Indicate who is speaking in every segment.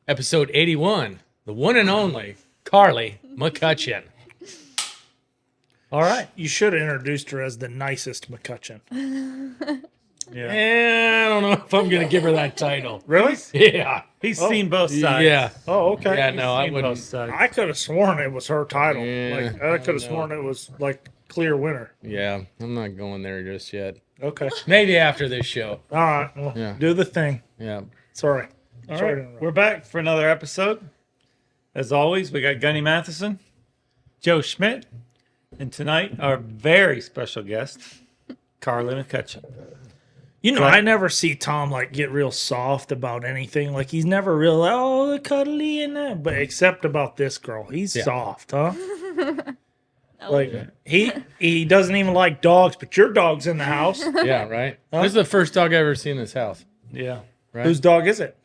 Speaker 1: Episode 81, the one and only Carlee McCutcheon.
Speaker 2: All right. You should have introduced her as the nicest McCutcheon.
Speaker 1: Yeah. I don't know if I'm going to give her that title.
Speaker 2: Really?
Speaker 1: Yeah.
Speaker 3: He's seen both sides.
Speaker 1: Yeah.
Speaker 2: Oh, okay.
Speaker 1: Yeah, no, I
Speaker 3: Seen both
Speaker 1: wouldn't.
Speaker 3: sides.
Speaker 2: I could have sworn it was her title.
Speaker 1: Yeah,
Speaker 2: I could have
Speaker 1: I
Speaker 2: sworn it was like clear winner.
Speaker 1: Yeah, I'm not going there just yet.
Speaker 2: Okay.
Speaker 1: Maybe after this show.
Speaker 2: All right. Well,
Speaker 1: Yeah.
Speaker 2: do the thing.
Speaker 1: Yeah.
Speaker 2: Sorry.
Speaker 3: All
Speaker 2: Sorry to
Speaker 3: right,
Speaker 2: interrupt.
Speaker 3: we're back for another episode. As always, we got Gunny Matheson, Joe Schmidt, and tonight our very special guest, Carlee McCutcheon.
Speaker 2: You know,
Speaker 3: Right.
Speaker 2: I never see Tom like get real soft about anything. Like he's never real the cuddly and that, but except about this girl, he's soft, huh? Like he doesn't even like dogs, but your dog's in the house.
Speaker 1: Yeah, right? This is the first dog I've ever seen in this house.
Speaker 3: Yeah.
Speaker 1: Right?
Speaker 2: Whose dog is it?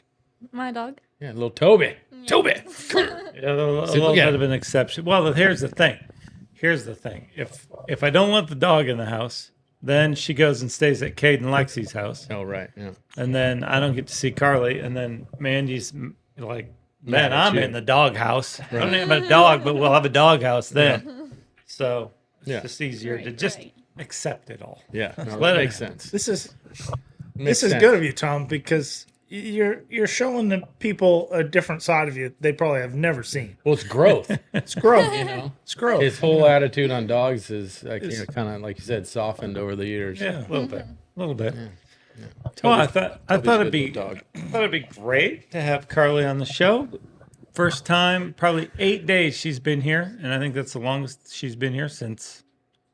Speaker 4: My dog.
Speaker 1: Yeah, little Toby. Toby.
Speaker 3: A little
Speaker 1: look at
Speaker 3: bit of an exception. Well, here's the thing. If I don't want the dog in the house, then she goes and stays at Cade and Lexi's house.
Speaker 1: Oh, right. Yeah.
Speaker 3: And then I don't get to see Carlee. And then Mandy's like, man,
Speaker 1: Mad at
Speaker 3: I'm
Speaker 1: you.
Speaker 3: in the dog house. I don't even have a dog, but we'll have a dog house then. So it's
Speaker 1: Yeah.
Speaker 3: just easier to
Speaker 4: Right,
Speaker 3: just
Speaker 4: right.
Speaker 3: accept it all.
Speaker 1: Yeah. No,
Speaker 3: Let
Speaker 1: that
Speaker 3: it-
Speaker 1: makes sense.
Speaker 2: This is
Speaker 1: Makes
Speaker 2: this is
Speaker 1: sense.
Speaker 2: good of you, Tom, because you're showing the people a different side of you they probably have never seen.
Speaker 1: Well, it's growth.
Speaker 2: It's growth.
Speaker 1: You know,
Speaker 2: It's growth.
Speaker 1: his whole attitude on dogs is like, kind of like you said, softened over the years.
Speaker 3: Yeah, a little bit. A little bit. Well,
Speaker 1: Toby's-
Speaker 3: I thought
Speaker 1: Toby's
Speaker 3: it'd
Speaker 1: a good
Speaker 3: be
Speaker 1: little dog.
Speaker 3: great to have Carlee on the show. First time, probably 8 days she's been here, and I think that's the longest she's been here since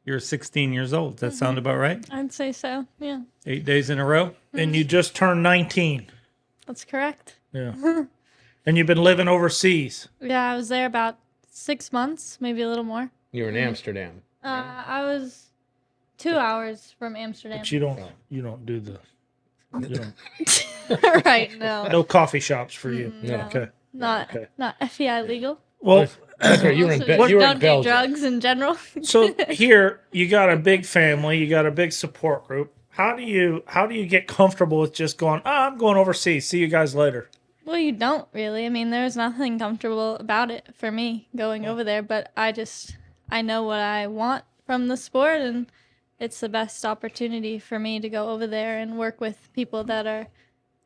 Speaker 3: you were 16 years old. Does that sound about right?
Speaker 4: I'd say so. Yeah,
Speaker 3: 8 days in a row.
Speaker 2: And you just turned 19.
Speaker 4: that's correct.
Speaker 2: Yeah. And you've been living overseas.
Speaker 4: Yeah, I was there about 6 months, maybe a little more.
Speaker 1: You were in Amsterdam.
Speaker 4: I was 2 hours from Amsterdam.
Speaker 2: But you don't do the you don't,
Speaker 4: Right? No,
Speaker 2: no coffee shops for you.
Speaker 4: no,
Speaker 2: Okay.
Speaker 4: not
Speaker 2: Okay.
Speaker 4: not FEI legal.
Speaker 2: Well,
Speaker 1: That's right. You were in,
Speaker 4: Also,
Speaker 1: you were in
Speaker 4: don't do
Speaker 1: Belgium.
Speaker 4: drugs in general.
Speaker 2: so here you got a big family, you got a big support group. How do you get comfortable with just going, I'm going overseas. See you guys later.
Speaker 4: Well, you don't really. I mean, there's nothing comfortable about it for me going over there, but I know what I want from the sport, and it's the best opportunity for me to go over there and work with people that are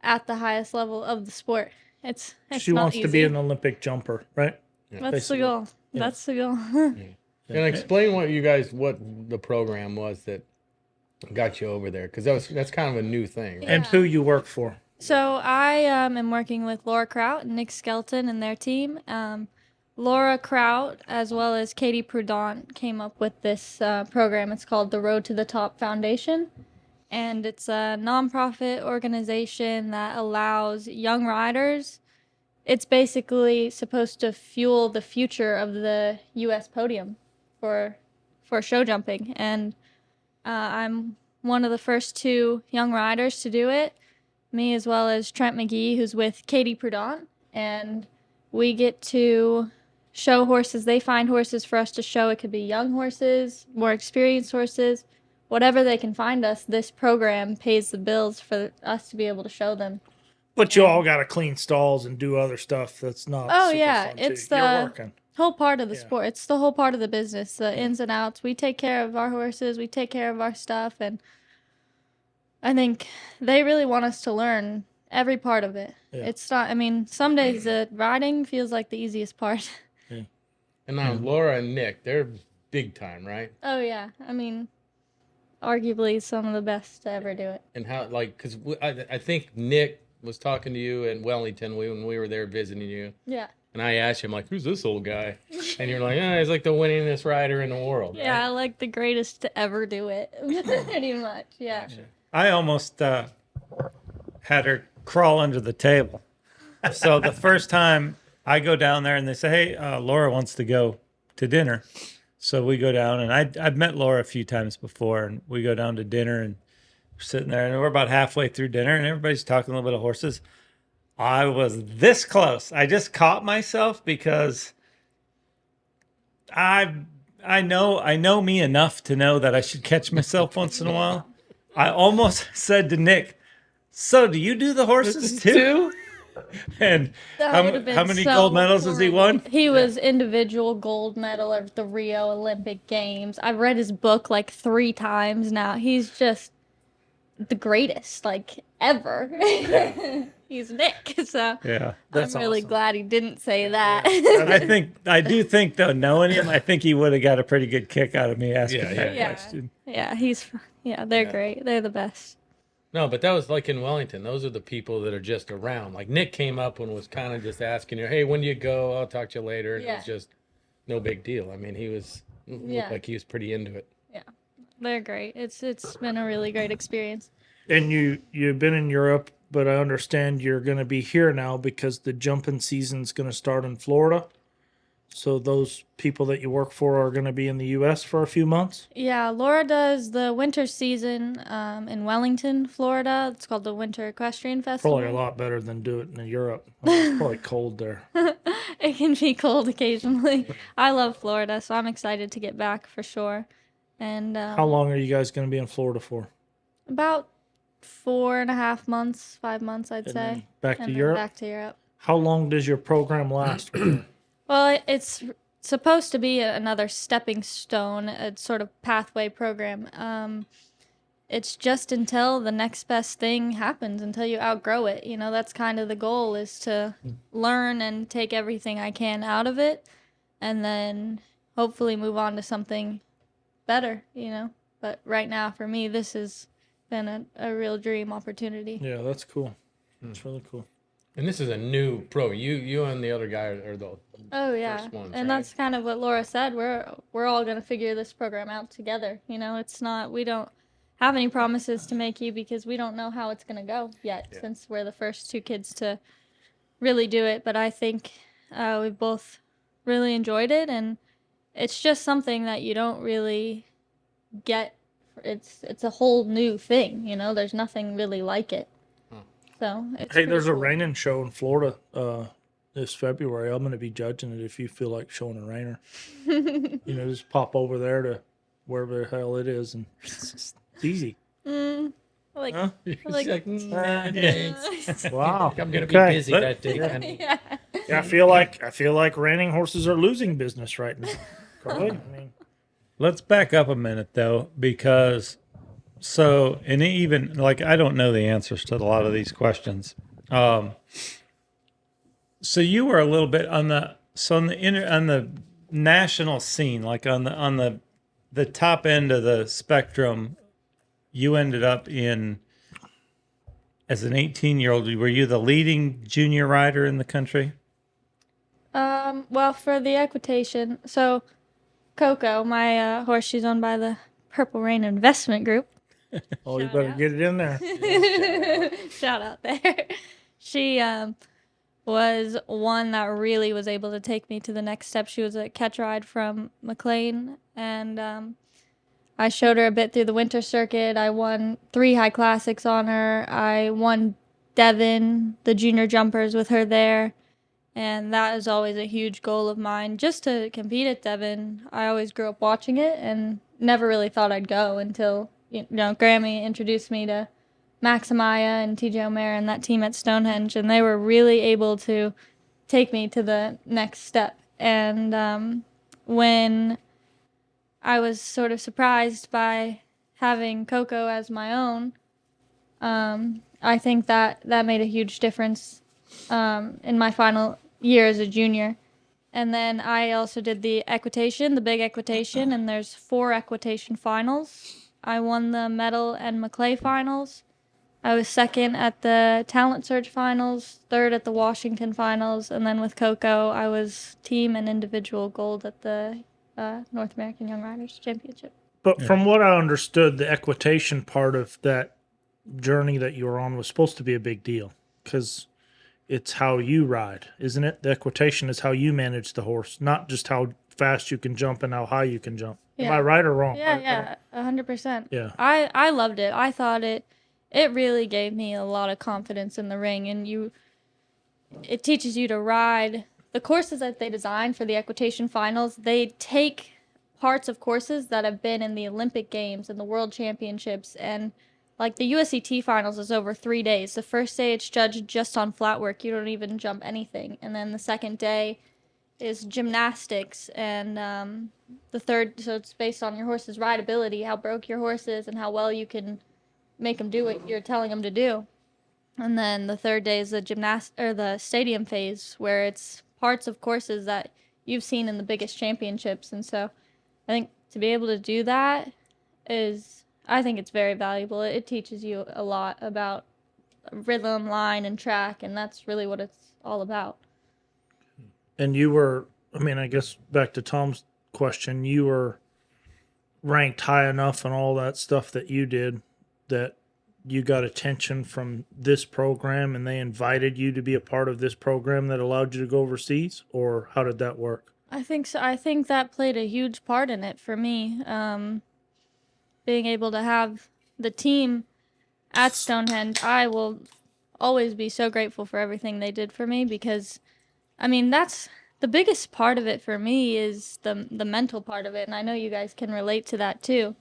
Speaker 4: at the highest level of the sport. It's
Speaker 2: She
Speaker 4: not
Speaker 2: wants
Speaker 4: easy.
Speaker 2: to be an Olympic jumper, right?
Speaker 4: That's the
Speaker 2: basically.
Speaker 4: goal. That's the goal.
Speaker 1: And explain what the program was that got you over there, because that's kind of a new thing. Right?
Speaker 2: And who you work for.
Speaker 4: So I am working with Laura Kraut and Nick Skelton and their team. Laura Kraut, as well as Katie Prudent, came up with this program. It's called the Road to the Top Foundation. And it's a nonprofit organization that allows young riders. It's basically supposed to fuel the future of the U.S. podium for show jumping. And I'm one of the first 2 young riders to do it. Me as well as Trent McGee, who's with Katie Prudent, and we get to show horses. They find horses for us to show. It could be young horses, more experienced horses, whatever they can find us. This program pays the bills for us to be able to show them.
Speaker 2: But you all got to clean stalls and do other stuff that's not
Speaker 4: Oh,
Speaker 2: super
Speaker 4: yeah,
Speaker 2: fun,
Speaker 4: it's
Speaker 2: too. You're
Speaker 4: the-
Speaker 2: working.
Speaker 4: Whole part of the
Speaker 2: Yeah.
Speaker 4: sport. It's the whole part of the business, the ins and outs. We take care of our horses. We take care of our stuff, and I think they really want us to learn every part of it.
Speaker 2: Yeah.
Speaker 4: It's not. I mean, some days the riding feels like the easiest part.
Speaker 1: And now Laura and Nick, they're big time, right?
Speaker 4: Oh yeah, I mean, arguably some of the best to ever do it.
Speaker 1: And how, like, because I think Nick was talking to you in Wellington when we were there visiting you.
Speaker 4: Yeah.
Speaker 1: And I asked him, like, who's this old guy? And you're like, he's like the winningest rider in the world.
Speaker 4: Yeah,
Speaker 1: right?
Speaker 4: I like the greatest to ever do it. Pretty much, yeah.
Speaker 3: I almost had her crawl under the table. So the first time I go down there and they say, hey, Laura wants to go to dinner. So we go down, and I've met Laura a few times before, and we go down to dinner, and we're sitting there, and we're about halfway through dinner, and everybody's talking a little bit of horses. I was this close. I just caught myself because I know me enough to know that I should catch myself once in a while. I almost said to Nick, so do you do the horses too? And
Speaker 4: That would have been
Speaker 3: how many
Speaker 4: so
Speaker 3: gold medals has he
Speaker 4: horrible.
Speaker 3: won?
Speaker 4: He was individual gold medal at the Rio Olympic Games. I've read his book like 3 times now. He's just the greatest, like, ever. He's Nick, so
Speaker 2: Yeah,
Speaker 4: I'm
Speaker 2: that's
Speaker 4: really
Speaker 2: awesome.
Speaker 4: glad he didn't say that.
Speaker 3: I do think though, knowing him, I think he would have got a pretty good kick out of me asking
Speaker 1: Yeah,
Speaker 3: that
Speaker 4: yeah.
Speaker 3: question.
Speaker 4: Yeah, they're great. They're the best.
Speaker 1: No, but that was like in Wellington. Those are the people that are just around. Like Nick came up and was kind of just asking you, "Hey, when do you go? I'll talk to you later." And it was
Speaker 4: Yeah.
Speaker 1: just no big deal. I mean, he looked like he was pretty into it.
Speaker 4: Yeah, they're great. It's been a really great experience.
Speaker 2: And you've been in Europe, but I understand you're going to be here now because the jumping season's going to start in Florida. So those people that you work for are going to be in the U.S. for a few months.
Speaker 4: Yeah, Laura does the winter season in Wellington, Florida. It's called the Winter Equestrian Festival.
Speaker 2: Probably a lot better than do it in Europe. I mean, it's probably cold there.
Speaker 4: It can be cold occasionally. I love Florida, so I'm excited to get back for sure. And
Speaker 2: How long are you guys going to be in Florida for?
Speaker 4: about 4.5 months, 5 months, I'd
Speaker 2: And
Speaker 4: say.
Speaker 2: then back to
Speaker 4: And then
Speaker 2: Europe?
Speaker 4: back to Europe.
Speaker 2: How long does your program last?
Speaker 4: Well, it's supposed to be another stepping stone, a sort of pathway program. It's just until the next best thing happens, until you outgrow it. You know, that's kind of the goal, is to learn and take everything I can out of it, and then hopefully move on to something better, you know. But right now, for me, this has been a real dream opportunity.
Speaker 2: Yeah, that's cool. That's really cool.
Speaker 1: And this is a new pro. You and the other guy are the
Speaker 4: Oh yeah,
Speaker 1: first ones,
Speaker 4: and
Speaker 1: right?
Speaker 4: that's kind of what Laura said. We're all gonna figure this program out together. You know, it's not, we don't have any promises to make you because we don't know how it's gonna go yet, since we're the first 2 kids to really do it. But I think we've both really enjoyed it, and it's just something that you don't really get. It's a whole new thing. You know, there's nothing really like it. So it's
Speaker 2: Hey, there's
Speaker 4: pretty
Speaker 2: a
Speaker 4: cool.
Speaker 2: reining show in Florida this February. I'm going to be judging it if you feel like showing a reiner. You know, just pop over there to wherever the hell it is, and it's easy.
Speaker 4: Like,
Speaker 2: Huh?
Speaker 4: like,
Speaker 2: Wow.
Speaker 1: I'm gonna
Speaker 2: Okay.
Speaker 1: be busy that day. Kenny.
Speaker 4: yeah.
Speaker 2: Yeah, I feel like reining horses are losing business right now. Carlee, I mean,
Speaker 3: Let's back up a minute though, because and even like I don't know the answers to a lot of these questions. So you were a little bit on the on the national scene, like on the top end of the spectrum. You ended up in as an 18-year-old. Were you the leading junior rider in the country?
Speaker 4: Well, for the equitation, so Coco, my horse, she's owned by the Purple Rain Investment Group.
Speaker 2: oh, you
Speaker 4: Shout
Speaker 2: better
Speaker 4: out.
Speaker 2: get it in there.
Speaker 4: Shout out there. She was one that really was able to take me to the next step. She was a catch ride from McLean, and I showed her a bit through the winter circuit. I won 3 high classics on her. I won Devon, the junior jumpers, with her there. And that is always a huge goal of mine, just to compete at Devon. I always grew up watching it and never really thought I'd go until, you know, Grammy introduced me to Max Amaya and TJ O'Mara and that team at Stonehenge, and they were really able to take me to the next step. And when I was sort of surprised by having Coco as my own, I think that made a huge difference in my final year as a junior. And then I also did the equitation, the big equitation, and there's 4 equitation finals. I won the medal and McClay finals. I was second at the talent search finals, third at the Washington finals, and then with Coco, I was team and individual gold at the North American Young Riders Championship.
Speaker 2: But from what I understood, the equitation part of that journey that you were on was supposed to be a big deal because it's how you ride, isn't it? The equitation is how you manage the horse, not just how fast you can jump and how high you can jump. Am
Speaker 4: Yeah.
Speaker 2: I right or wrong?
Speaker 4: Yeah, 100%.
Speaker 2: Yeah.
Speaker 4: I loved it. I thought it really gave me a lot of confidence in the ring, and it teaches you to ride. The courses that they design for the equitation finals, they take parts of courses that have been in the Olympic Games and the World Championships and like the USET finals is over 3 days. The first day it's judged just on flat work. You don't even jump anything. And then the second day is gymnastics. And the third, so it's based on your horse's rideability, how broke your horse is, and how well you can make them do what you're telling them to do. And then the third day is the the stadium phase, where it's parts of courses that you've seen in the biggest championships. And so I think to be able to do that I think it's very valuable. It teaches you a lot about rhythm, line, and track, and that's really what it's all about.
Speaker 2: And you were, I mean, I guess back to Tom's question, you were ranked high enough and all that stuff that you did that you got attention from this program and they invited you to be a part of this program that allowed you to go overseas? Or how did that work?
Speaker 4: I think so. I think that played a huge part in it for me. Being able to have the team at Stonehenge, I will always be so grateful for everything they did for me, because, I mean, that's the biggest part of it for me is the mental part of it, and I know you guys can relate to that too.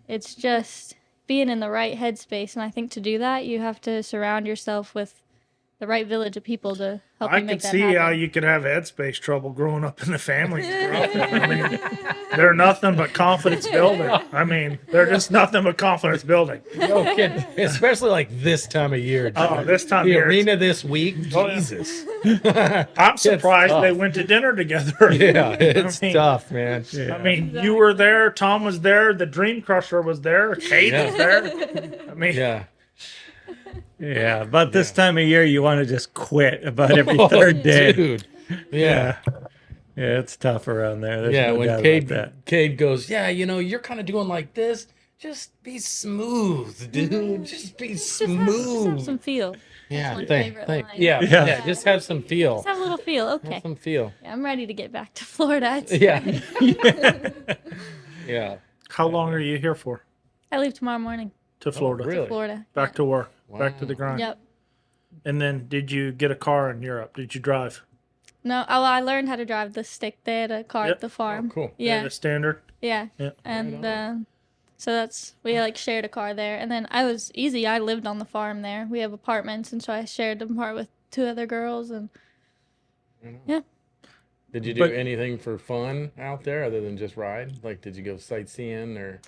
Speaker 4: It's just being in the right headspace, and I think to do that, you have to surround yourself with the right village of people to help
Speaker 2: I
Speaker 4: you make
Speaker 2: could
Speaker 4: that
Speaker 2: see
Speaker 4: happen.
Speaker 2: how you could have headspace trouble growing up in the family. I mean, they're nothing but confidence building. I mean, they're just nothing but confidence building.
Speaker 1: No kidding. Especially like this time of year.
Speaker 2: Oh, this time of
Speaker 1: the
Speaker 2: year.
Speaker 1: arena this week.
Speaker 2: Oh, yeah.
Speaker 1: Jesus.
Speaker 2: I'm surprised
Speaker 1: tough.
Speaker 2: they went to dinner together.
Speaker 1: Yeah, it's
Speaker 2: I mean,
Speaker 1: tough, man.
Speaker 2: I mean, you were there, Tom was there, the Dream Crusher was there, Kate was there. I mean,
Speaker 1: Yeah.
Speaker 3: Yeah, but this time of year, you want to just quit about every third day.
Speaker 1: Dude. Yeah.
Speaker 3: Yeah, it's tough around there. There's
Speaker 1: Yeah,
Speaker 3: no
Speaker 1: when
Speaker 3: doubt
Speaker 1: Cade
Speaker 3: about that.
Speaker 1: goes, yeah, you're kind of doing like this. Just be smooth, dude. Just be
Speaker 4: Just have
Speaker 1: smooth.
Speaker 4: some feel.
Speaker 1: Yeah,
Speaker 4: my
Speaker 1: thank.
Speaker 4: favorite line.
Speaker 1: Yeah,
Speaker 3: Yeah.
Speaker 1: yeah. Just have some feel.
Speaker 4: Just have a little feel. Okay.
Speaker 1: Have some feel.
Speaker 4: Yeah, I'm ready to get back to Florida.
Speaker 1: Yeah. Yeah.
Speaker 2: how long are you here for?
Speaker 4: I leave tomorrow morning
Speaker 2: To Florida.
Speaker 1: really?
Speaker 4: Florida.
Speaker 2: Back to work. Back to the grind.
Speaker 4: Yep.
Speaker 2: And then did you get a car in Europe? Did you drive?
Speaker 4: No, I learned how to drive the stick. They had a car
Speaker 2: Yep.
Speaker 4: at the farm.
Speaker 1: Oh, cool.
Speaker 4: Yeah,
Speaker 2: The standard?
Speaker 4: yeah.
Speaker 2: Yeah.
Speaker 4: And so we like shared a car there. And then I was easy. I lived on the farm there. We have apartments, and so I shared them part with 2 other girls. And yeah,
Speaker 1: Did you do
Speaker 2: But-
Speaker 1: anything for fun out there other than just ride? Like, did you go sightseeing or?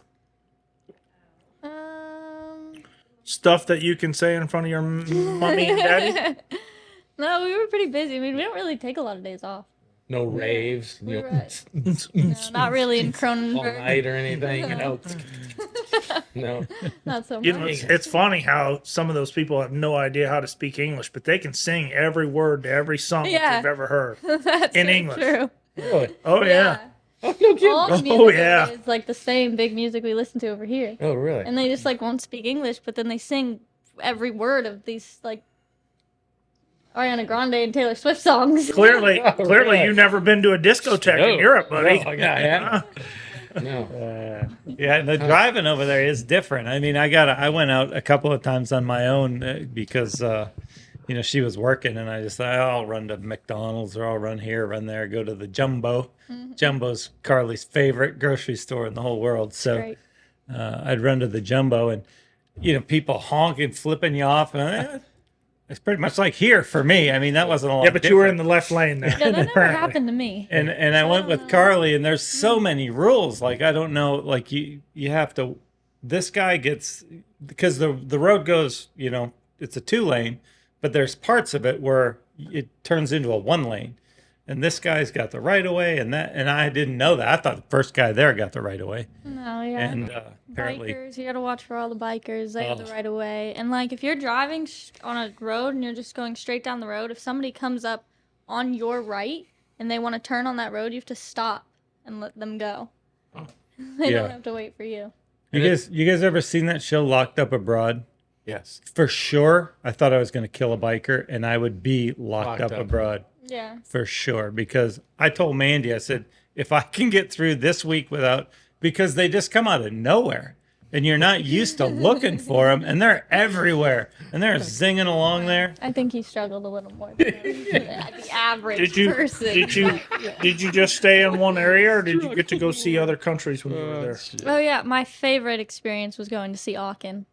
Speaker 2: Stuff that you can say in front of your mommy and daddy?
Speaker 4: No, we were pretty busy. I mean, we don't really take a lot of days off.
Speaker 1: No raves,
Speaker 4: We
Speaker 1: you
Speaker 4: were
Speaker 1: know,
Speaker 4: No, not really in
Speaker 1: all
Speaker 4: Cronenberg.
Speaker 1: night or anything, you know. No.
Speaker 4: Not so much.
Speaker 2: You know, it's funny how some of those people have no idea how to speak English, but they can sing every word to every song that
Speaker 4: Yeah.
Speaker 2: you've ever heard.
Speaker 4: That's
Speaker 2: in
Speaker 4: so
Speaker 2: English.
Speaker 4: True.
Speaker 1: Really?
Speaker 2: Oh, yeah.
Speaker 1: Oh, no kidding.
Speaker 4: All the music
Speaker 2: Oh,
Speaker 4: over
Speaker 2: yeah.
Speaker 4: there is like the same big music we listen to over here.
Speaker 1: Oh, really?
Speaker 4: And they just like won't speak English, but then they sing every word of these like Ariana Grande and Taylor Swift songs.
Speaker 2: Clearly,
Speaker 1: Oh, really?
Speaker 2: you've never been to a discotheque in Europe, buddy.
Speaker 1: No, yeah, no.
Speaker 3: Yeah, and the driving over there is different. I mean, I went out a couple of times on my own because she was working, and I just thought, oh, I'll run to McDonald's or I'll run here, run there, go to the Jumbo. Jumbo's Carly's favorite grocery store in the whole world. So
Speaker 4: Great.
Speaker 3: I'd run to the Jumbo, and people honking, flipping you off, and it's pretty much like here for me. I mean, that wasn't a lot.
Speaker 2: Yeah, but you were in the left lane there.
Speaker 4: Yeah, that never happened to me.
Speaker 3: And I went with Carly, and there's so many rules. Like, I don't know, like you have to, this guy gets, because the road goes, it's a 2-lane, but there's parts of it where it turns into a 1-lane. And this guy's got the right of way, and I didn't know that. I thought the first guy there got the right of way.
Speaker 4: No, yeah.
Speaker 3: And apparently,
Speaker 4: Bikers, you gotta watch for all the bikers. They have the
Speaker 3: Oh.
Speaker 4: right of way. And like, if you're driving on a road and you're just going straight down the road, if somebody comes up on your right and they want to turn on that road, you have to stop and let them go. They
Speaker 3: Yeah.
Speaker 4: don't have to wait for you.
Speaker 3: you guys ever seen that show Locked Up Abroad?
Speaker 1: Yes.
Speaker 3: For sure, I thought I was going to kill a biker, and I would be locked up
Speaker 1: up.
Speaker 3: abroad.
Speaker 4: Yeah.
Speaker 3: For sure, because I told Mandy, I said, if I can get through this week because they just come out of nowhere, and you're not used to looking for them, and they're everywhere, and they're zinging along there.
Speaker 4: I think he struggled a little more than the average person.
Speaker 2: Did you just stay in one area, or did you get to go see other countries when you were there?
Speaker 4: Oh yeah, my favorite experience was going to see Aachen.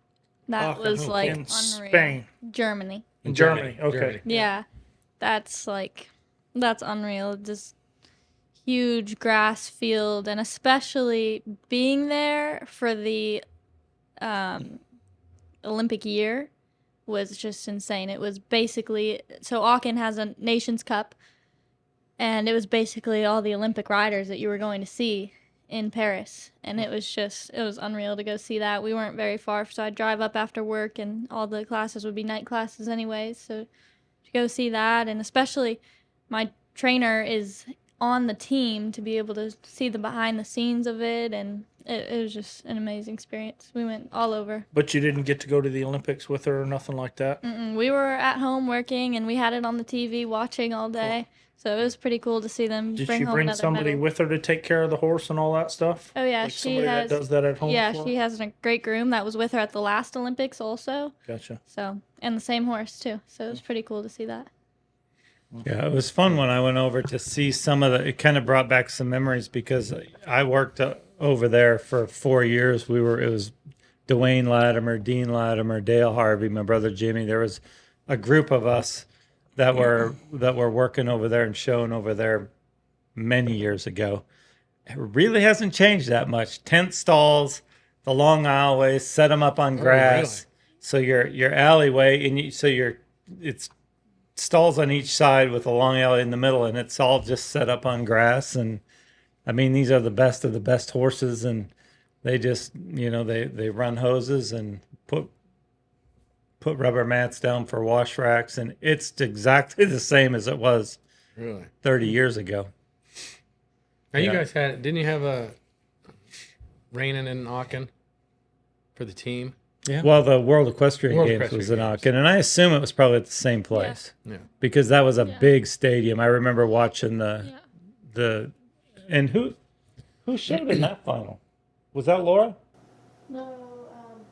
Speaker 4: That was like
Speaker 2: in
Speaker 4: unreal.
Speaker 2: Spain.
Speaker 4: Germany.
Speaker 2: In Germany. Okay.
Speaker 1: Germany.
Speaker 4: Yeah. That's unreal. Just huge grass field, and especially being there for the Olympic year was just insane. It was basically, so Aachen has a Nations Cup, and it was basically all the Olympic riders that you were going to see in Paris, and it was unreal to go see that. We weren't very far, so I'd drive up after work, and all the classes would be night classes anyways, so to go see that, and especially my trainer is on the team, to be able to see the behind the scenes of it, and it was just an amazing experience. We went all over.
Speaker 2: But you didn't get to go to the Olympics with her or nothing like that?
Speaker 4: We were at home working, and we had it on the TV watching all day. So it was pretty cool to see them
Speaker 2: Did
Speaker 4: bring
Speaker 2: she
Speaker 4: home
Speaker 2: bring
Speaker 4: another
Speaker 2: somebody
Speaker 4: medal.
Speaker 2: with her to take care of the horse and all that stuff?
Speaker 4: Oh yeah,
Speaker 2: Like
Speaker 4: she
Speaker 2: somebody
Speaker 4: has.
Speaker 2: that does that at home?
Speaker 4: Yeah,
Speaker 2: for her?
Speaker 4: she has a great groom that was with her at the last Olympics also.
Speaker 2: Gotcha.
Speaker 4: So, and the same horse too. So it was pretty cool to see that.
Speaker 3: Yeah, it was fun when I went over to see some of the. It kind of brought back some memories because I worked over there for 4 years. It was Dwayne Latimer, Dean Latimer, Dale Harvey, my brother Jimmy. There was a group of us that were working over there and showing over there many years ago. It really hasn't changed that much. Tent stalls, the long aisleways, set them up on grass.
Speaker 1: Really?
Speaker 3: So your alleyway and it's stalls on each side with a long alley in the middle, and it's all just set up on grass. And I mean, these are the best of the best horses, and they just, they run hoses and put rubber mats down for wash racks, and it's exactly the same as it was
Speaker 1: Really?
Speaker 3: 30 years ago.
Speaker 1: Now you
Speaker 3: Yeah.
Speaker 1: guys didn't you have a reining in Aachen for the team?
Speaker 2: Yeah.
Speaker 3: Well, the World Equestrian
Speaker 1: World
Speaker 3: Games
Speaker 1: Equestrian
Speaker 3: was in
Speaker 1: Games.
Speaker 3: Aachen, and I assume it was probably at the same place
Speaker 1: Yeah.
Speaker 3: because that was a
Speaker 4: Yeah.
Speaker 3: big stadium. I remember watching
Speaker 4: Yeah.
Speaker 3: and who showed in that final? Was that Laura?
Speaker 4: No,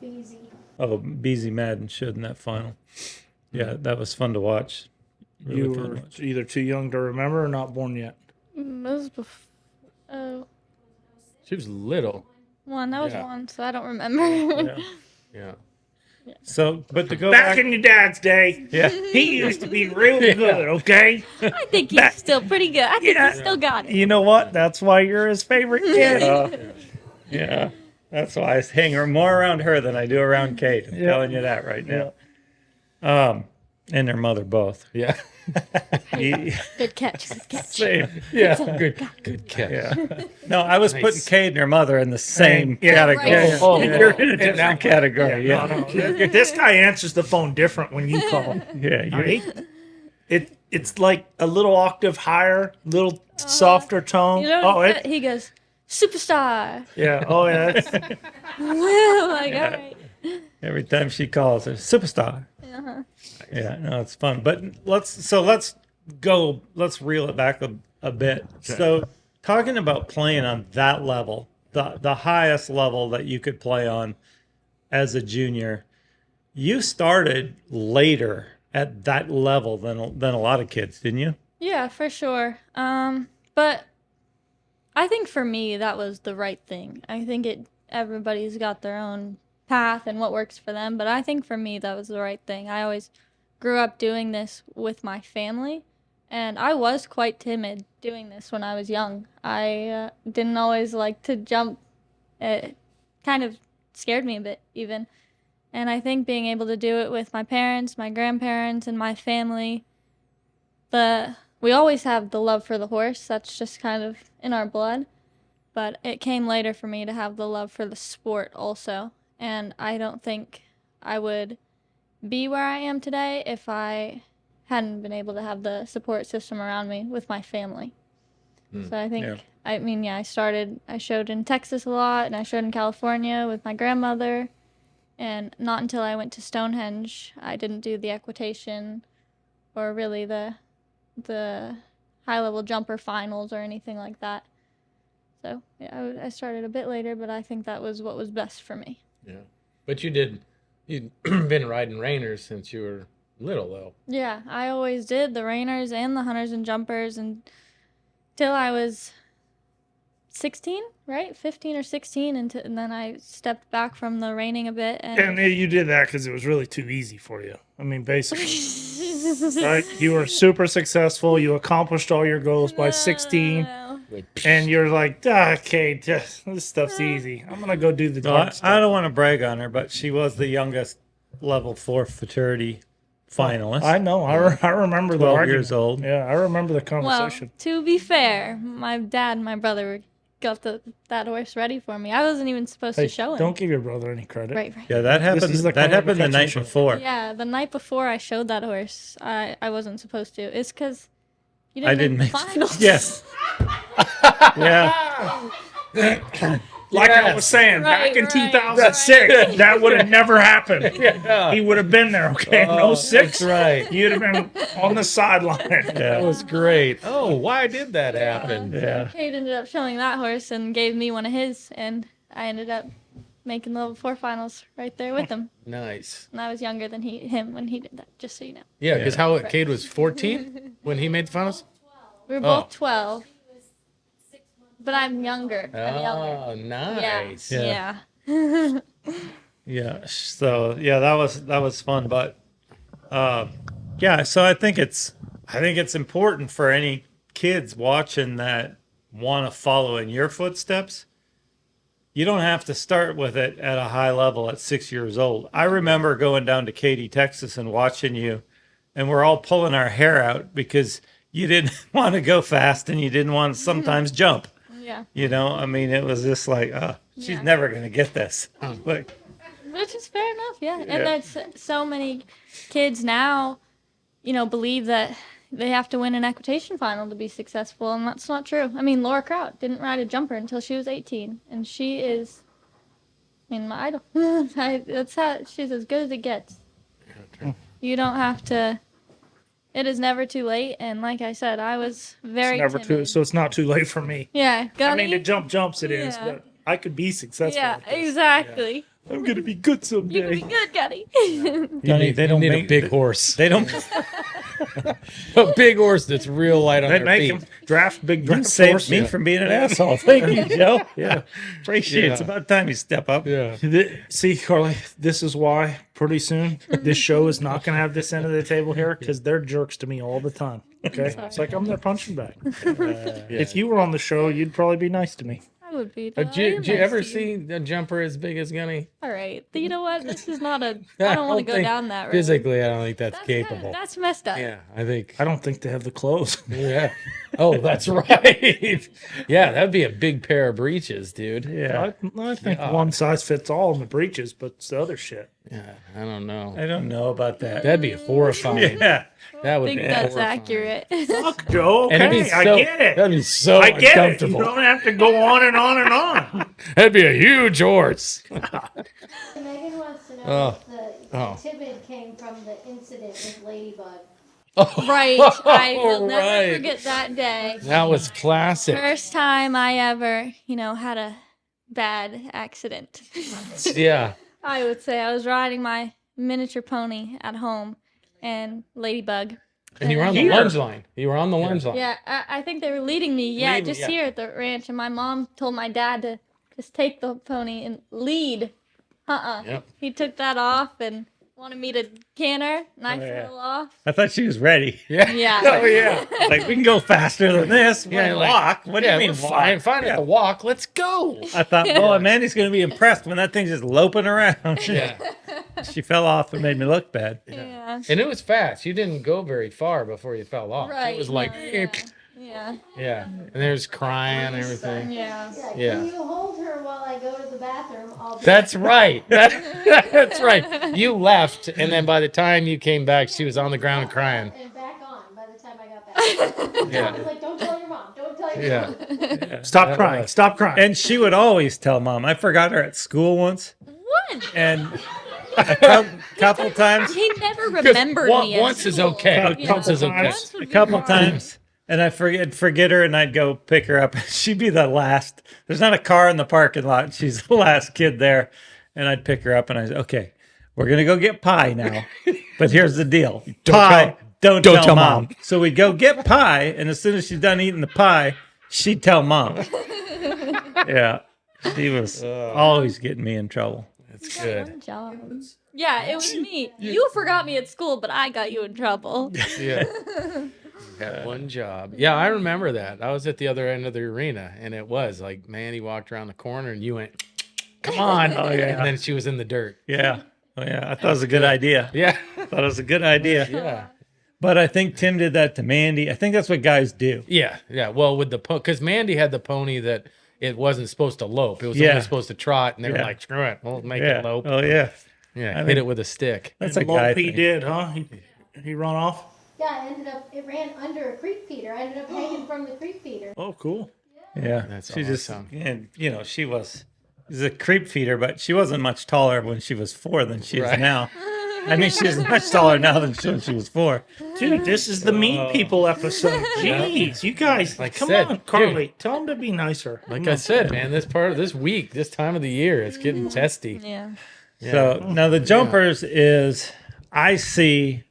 Speaker 4: Beezy.
Speaker 3: Oh, BZ Madden showed in that final. Yeah, that was fun to watch. Really
Speaker 2: You
Speaker 3: fun to
Speaker 2: were
Speaker 3: watch.
Speaker 2: either too young to remember or not born yet.
Speaker 4: It was
Speaker 1: She was little.
Speaker 4: one. That was
Speaker 1: Yeah.
Speaker 4: one, so I don't remember.
Speaker 3: Yeah.
Speaker 1: Yeah.
Speaker 3: So, but to go
Speaker 2: Back
Speaker 3: back,
Speaker 2: in your dad's day,
Speaker 3: yeah,
Speaker 2: he used to be real good, okay?
Speaker 4: I think he's still pretty good. I think
Speaker 2: Yeah.
Speaker 4: he's still got it.
Speaker 2: You know what? That's why you're his favorite kid.
Speaker 3: yeah. That's why I hang her more around her than I do around Kate. I'm telling you that right now. And their mother both.
Speaker 1: Yeah.
Speaker 3: You-
Speaker 4: Good catch. Good catch.
Speaker 3: Same.
Speaker 1: Yeah. Good catch.
Speaker 3: Yeah. No, I was putting Kate and her mother in the same
Speaker 2: Yeah.
Speaker 3: category.
Speaker 4: Right. Yeah.
Speaker 1: Oh,
Speaker 3: You're in a different category.
Speaker 2: No,
Speaker 3: Yeah.
Speaker 2: no. This guy answers the phone different when you call him.
Speaker 3: Yeah. You're,
Speaker 2: It's like a little octave higher, little softer tone.
Speaker 4: You know
Speaker 2: Oh,
Speaker 4: what he said? He goes, superstar.
Speaker 2: yeah. Oh, yeah.
Speaker 4: I'm like, all right.
Speaker 3: every time she calls her superstar.
Speaker 4: Uh-huh.
Speaker 3: Yeah, no, it's fun. But let's reel it back a bit. So talking about playing on that level, the highest level that you could play on as a junior, you started later at that level than a lot of kids, didn't you?
Speaker 4: Yeah, for sure. But I think for me that was the right thing. I think everybody's got their own path and what works for them, but I think for me that was the right thing. I always grew up doing this with my family, and I was quite timid doing this when I was young. I didn't always like to jump. It kind of scared me a bit even. And I think being able to do it with my parents, my grandparents, and my family, we always have the love for the horse. That's just kind of in our blood. But it came later for me to have the love for the sport also. And I don't think I would be where I am today if I hadn't been able to have the support system around me with my family. So I think,
Speaker 3: Yeah.
Speaker 4: I showed in Texas a lot, and I showed in California with my grandmother. And not until I went to Stonehenge, I didn't do the equitation or really the high-level jumper finals or anything like that. So yeah, I started a bit later, but I think that was what was best for me.
Speaker 1: Yeah. But you'd been riding reiners since you were little, though.
Speaker 4: Yeah, I always did the reiners and the hunters and jumpers until I was 16, right? 15 or 16, and then I stepped back from the reining a bit.
Speaker 2: And you did that because it was really too easy for you. I mean, basically, right? You were super successful. You accomplished all your goals by 16,
Speaker 4: No.
Speaker 2: and you're like, okay, this stuff's easy. I'm gonna go do the
Speaker 3: No,
Speaker 2: dark
Speaker 3: I
Speaker 2: stuff.
Speaker 3: don't want to brag on her, but she was the youngest level 4 fraternity finalist.
Speaker 2: I know. I remember the
Speaker 3: 12
Speaker 2: argument.
Speaker 3: years old.
Speaker 2: Yeah, I remember the
Speaker 4: Well,
Speaker 2: conversation.
Speaker 4: to be fair, my dad and my brother got that horse ready for me. I wasn't even supposed
Speaker 2: Hey,
Speaker 4: to show him.
Speaker 2: don't give your brother any credit.
Speaker 4: Right.
Speaker 3: Yeah, that happened.
Speaker 2: is the
Speaker 3: That
Speaker 2: Carlee
Speaker 3: happened the
Speaker 2: McCutcheon
Speaker 3: night
Speaker 2: show.
Speaker 3: before.
Speaker 4: Yeah, the night before I showed that horse, I wasn't supposed to. It's because you
Speaker 3: I
Speaker 4: didn't
Speaker 3: didn't
Speaker 4: make
Speaker 3: make
Speaker 4: the finals.
Speaker 3: Yes. Yeah.
Speaker 2: Like I was saying, back
Speaker 4: Right,
Speaker 2: in
Speaker 4: right,
Speaker 2: 2006, that would have never happened.
Speaker 1: Yeah.
Speaker 2: He would have been there, okay? In
Speaker 1: Oh,
Speaker 2: 06,
Speaker 1: that's right.
Speaker 2: you'd have been on the sideline.
Speaker 1: That was great. Oh, why did that happen?
Speaker 2: Yeah.
Speaker 4: Kate ended up showing that horse and gave me one of his, and I ended up making the level 4 finals right there with him.
Speaker 1: Nice.
Speaker 4: And I was younger than him when he did that, just so you know.
Speaker 1: Yeah, because Cade was 14 when he made the finals?
Speaker 4: We were
Speaker 1: Oh.
Speaker 4: both 12. But I'm younger. I'm younger.
Speaker 1: Oh, nice.
Speaker 4: Yeah.
Speaker 3: Yeah. So yeah, that was fun, but yeah. So I think it's important for any kids watching that want to follow in your footsteps. You don't have to start with it at a high level at 6 years old. I remember going down to Katy, Texas, and watching you, and we're all pulling our hair out because you didn't want to go fast and you didn't want to sometimes jump.
Speaker 4: Yeah.
Speaker 3: You know, I mean, it was just like, she's
Speaker 4: Yeah.
Speaker 3: never going to get this. Like,
Speaker 4: Which is fair enough, yeah.
Speaker 3: Yeah.
Speaker 4: And there's so many kids now, believe that they have to win an equitation final to be successful, and that's not true. I mean, Laura Kraut didn't ride a jumper until she was 18, and she is, my idol. That's how she's as good as it gets. You don't have to. It is never too late, and like I said, I was very
Speaker 2: Never
Speaker 4: timid.
Speaker 2: too, so it's not too late for me.
Speaker 4: Yeah, Gunny.
Speaker 2: I mean, to jumps it is,
Speaker 4: Yeah.
Speaker 2: but I could be successful.
Speaker 4: Yeah,
Speaker 2: at this.
Speaker 4: exactly.
Speaker 2: I'm going to be good
Speaker 4: You can
Speaker 2: someday.
Speaker 4: be good, Gunny.
Speaker 3: Gunny, they don't
Speaker 1: need
Speaker 3: make
Speaker 1: a big horse.
Speaker 3: They don't.
Speaker 1: A big horse that's real light on
Speaker 2: They
Speaker 1: their
Speaker 2: make
Speaker 1: feet.
Speaker 2: him draft big
Speaker 3: You
Speaker 2: draft
Speaker 3: saved
Speaker 2: horse.
Speaker 3: me from being an asshole. Thank you, Joe. Yeah, appreciate it. It's
Speaker 1: Yeah.
Speaker 3: about time you step up.
Speaker 1: Yeah.
Speaker 2: See, Carly, this is why pretty soon this show is not going to have this end of the table here because they're jerks to me all the time. Okay, it's like I'm their punching bag. If you were on the show, you'd probably be nice to me.
Speaker 4: I would be.
Speaker 1: Did you ever see a jumper as big as Gunny?
Speaker 4: All right. You know what? This is not a. I don't want to go
Speaker 1: think-
Speaker 4: down that road.
Speaker 1: Physically, I don't think that's
Speaker 4: That's
Speaker 1: capable.
Speaker 4: That's messed up.
Speaker 1: Yeah, I think.
Speaker 2: I don't think they have the clothes.
Speaker 1: Yeah. Oh, that's right. Yeah, that'd be a big pair of breeches, dude.
Speaker 3: Yeah,
Speaker 2: I think one size fits all in the breeches, but it's the other shit.
Speaker 1: Yeah, I don't know.
Speaker 3: I don't know about that.
Speaker 1: That'd be horrifying.
Speaker 3: Yeah,
Speaker 1: That
Speaker 4: I
Speaker 1: would
Speaker 4: think
Speaker 1: be
Speaker 4: that's
Speaker 1: horrifying.
Speaker 4: accurate.
Speaker 2: Fuck, Joe.
Speaker 1: And it'd
Speaker 2: Okay,
Speaker 1: be so,
Speaker 2: I get it.
Speaker 1: That'd be so
Speaker 2: I get it. You
Speaker 1: uncomfortable.
Speaker 2: don't have to go on and on and on.
Speaker 1: That'd be a huge horse.
Speaker 5: Megan wants to know
Speaker 1: Oh.
Speaker 5: if the
Speaker 1: Oh.
Speaker 5: timid came from the incident with Ladybug.
Speaker 4: Right. I will never
Speaker 1: Right.
Speaker 4: forget that day.
Speaker 1: That was classic.
Speaker 4: First time I ever, had a bad accident.
Speaker 1: Yeah.
Speaker 4: I would say I was riding my miniature pony at home, and Ladybug.
Speaker 1: And you were on the
Speaker 2: Here.
Speaker 1: lunge line. You were on the lunge line.
Speaker 4: Yeah, I think they were leading me. Yeah,
Speaker 1: Leading,
Speaker 4: just
Speaker 1: yeah.
Speaker 4: here at the ranch, and my mom told my dad to just take the pony and lead.
Speaker 1: Yep.
Speaker 4: He took that off and wanted me to canter, and I
Speaker 3: yeah.
Speaker 4: fell off.
Speaker 3: I thought she was ready.
Speaker 1: Yeah.
Speaker 4: Yeah.
Speaker 1: Oh, yeah.
Speaker 3: Like, we can go faster than this.
Speaker 1: Yeah,
Speaker 3: Yeah,
Speaker 1: like-
Speaker 3: walk. What do
Speaker 1: Yeah,
Speaker 3: you
Speaker 1: we're
Speaker 3: mean
Speaker 1: fine.
Speaker 3: walk?
Speaker 1: Fine at the walk. Let's go.
Speaker 3: I thought, well, Amanda's going to be impressed when that thing's just loping around.
Speaker 1: Yeah.
Speaker 3: She fell off and made me look bad.
Speaker 4: Yeah.
Speaker 1: And it was fast. You didn't go very far before you fell off.
Speaker 4: Right.
Speaker 1: It was like,
Speaker 4: no, yeah.
Speaker 1: yeah. And there's crying and everything.
Speaker 4: Yeah.
Speaker 1: Yeah.
Speaker 5: Can you hold her while I go to the bathroom? I'll be
Speaker 1: That's right. That's right. You left, and then by the time you came back, she was on the ground crying.
Speaker 5: and back on by the time I got back. I
Speaker 1: Yeah.
Speaker 5: was like, don't tell your mom. Don't tell your
Speaker 1: Yeah.
Speaker 5: mom.
Speaker 2: Stop
Speaker 1: That
Speaker 2: crying.
Speaker 1: was-
Speaker 2: Stop crying.
Speaker 3: And she would always tell mom. I forgot her at school once,
Speaker 4: What?
Speaker 3: and a couple times,
Speaker 4: He never remembered me. at
Speaker 1: Once is
Speaker 4: school.
Speaker 1: okay.
Speaker 2: Yeah.
Speaker 1: Once is okay.
Speaker 4: Once would
Speaker 3: a
Speaker 4: be
Speaker 3: couple
Speaker 4: fine.
Speaker 3: times, and I forget her, and I'd go pick her up. She'd be the last. There's not a car in the parking lot. She's the last kid there, and I'd pick her up, and I said, "Okay, we're gonna go get pie now, but here's the deal: pie. Don't tell mom." So we'd go get pie, and as soon as she's done eating the pie, she'd tell mom. Yeah. She was always getting me in trouble.
Speaker 1: That's
Speaker 4: Got
Speaker 1: good.
Speaker 4: one job. Yeah, it was me. You forgot me at school, but I got you in trouble.
Speaker 1: Yeah. Had one job. Yeah, I remember that. I was at the other end of the arena, and it was like Mandy walked around the corner, and you went, "Come on!"
Speaker 3: Oh, yeah.
Speaker 1: And then she was in the dirt.
Speaker 3: Yeah. Oh, yeah. I thought it was a good idea.
Speaker 1: Yeah.
Speaker 3: I thought it was a good idea.
Speaker 1: Yeah.
Speaker 3: But I think Tim did that to Mandy. I think that's what guys do.
Speaker 1: Yeah. Yeah. Well, with the because Mandy had the pony that it wasn't supposed to lope. It was
Speaker 3: Yeah.
Speaker 1: only supposed to trot, and they were
Speaker 3: Yeah.
Speaker 1: like, "Screw it, we'll make
Speaker 3: Yeah.
Speaker 1: it lope."
Speaker 3: Oh, yeah.
Speaker 1: Yeah.
Speaker 3: I
Speaker 1: Hit
Speaker 3: mean-
Speaker 1: it with a stick.
Speaker 3: That's
Speaker 2: And
Speaker 3: a guy
Speaker 2: Lope he
Speaker 3: thing.
Speaker 2: did, huh? He run off.
Speaker 5: Yeah, it ran under a creek feeder. I ended up hanging from the creek feeder.
Speaker 2: Oh, cool.
Speaker 3: Yeah.
Speaker 1: That's
Speaker 3: she
Speaker 1: awesome.
Speaker 3: and she was a creep feeder, but she wasn't much taller when she was 4 than she is
Speaker 1: Right.
Speaker 3: now. I mean, she's much taller now than when she was 4.
Speaker 2: Dude, this is the mean people episode. Jeez, you guys,
Speaker 1: Like
Speaker 2: come
Speaker 1: said,
Speaker 2: on, Carly. Tell them to be nicer.
Speaker 1: Like I said, man, this week, this time of the year, it's getting testy.
Speaker 4: Yeah.
Speaker 1: Yeah.
Speaker 3: So now the jumpers is, I see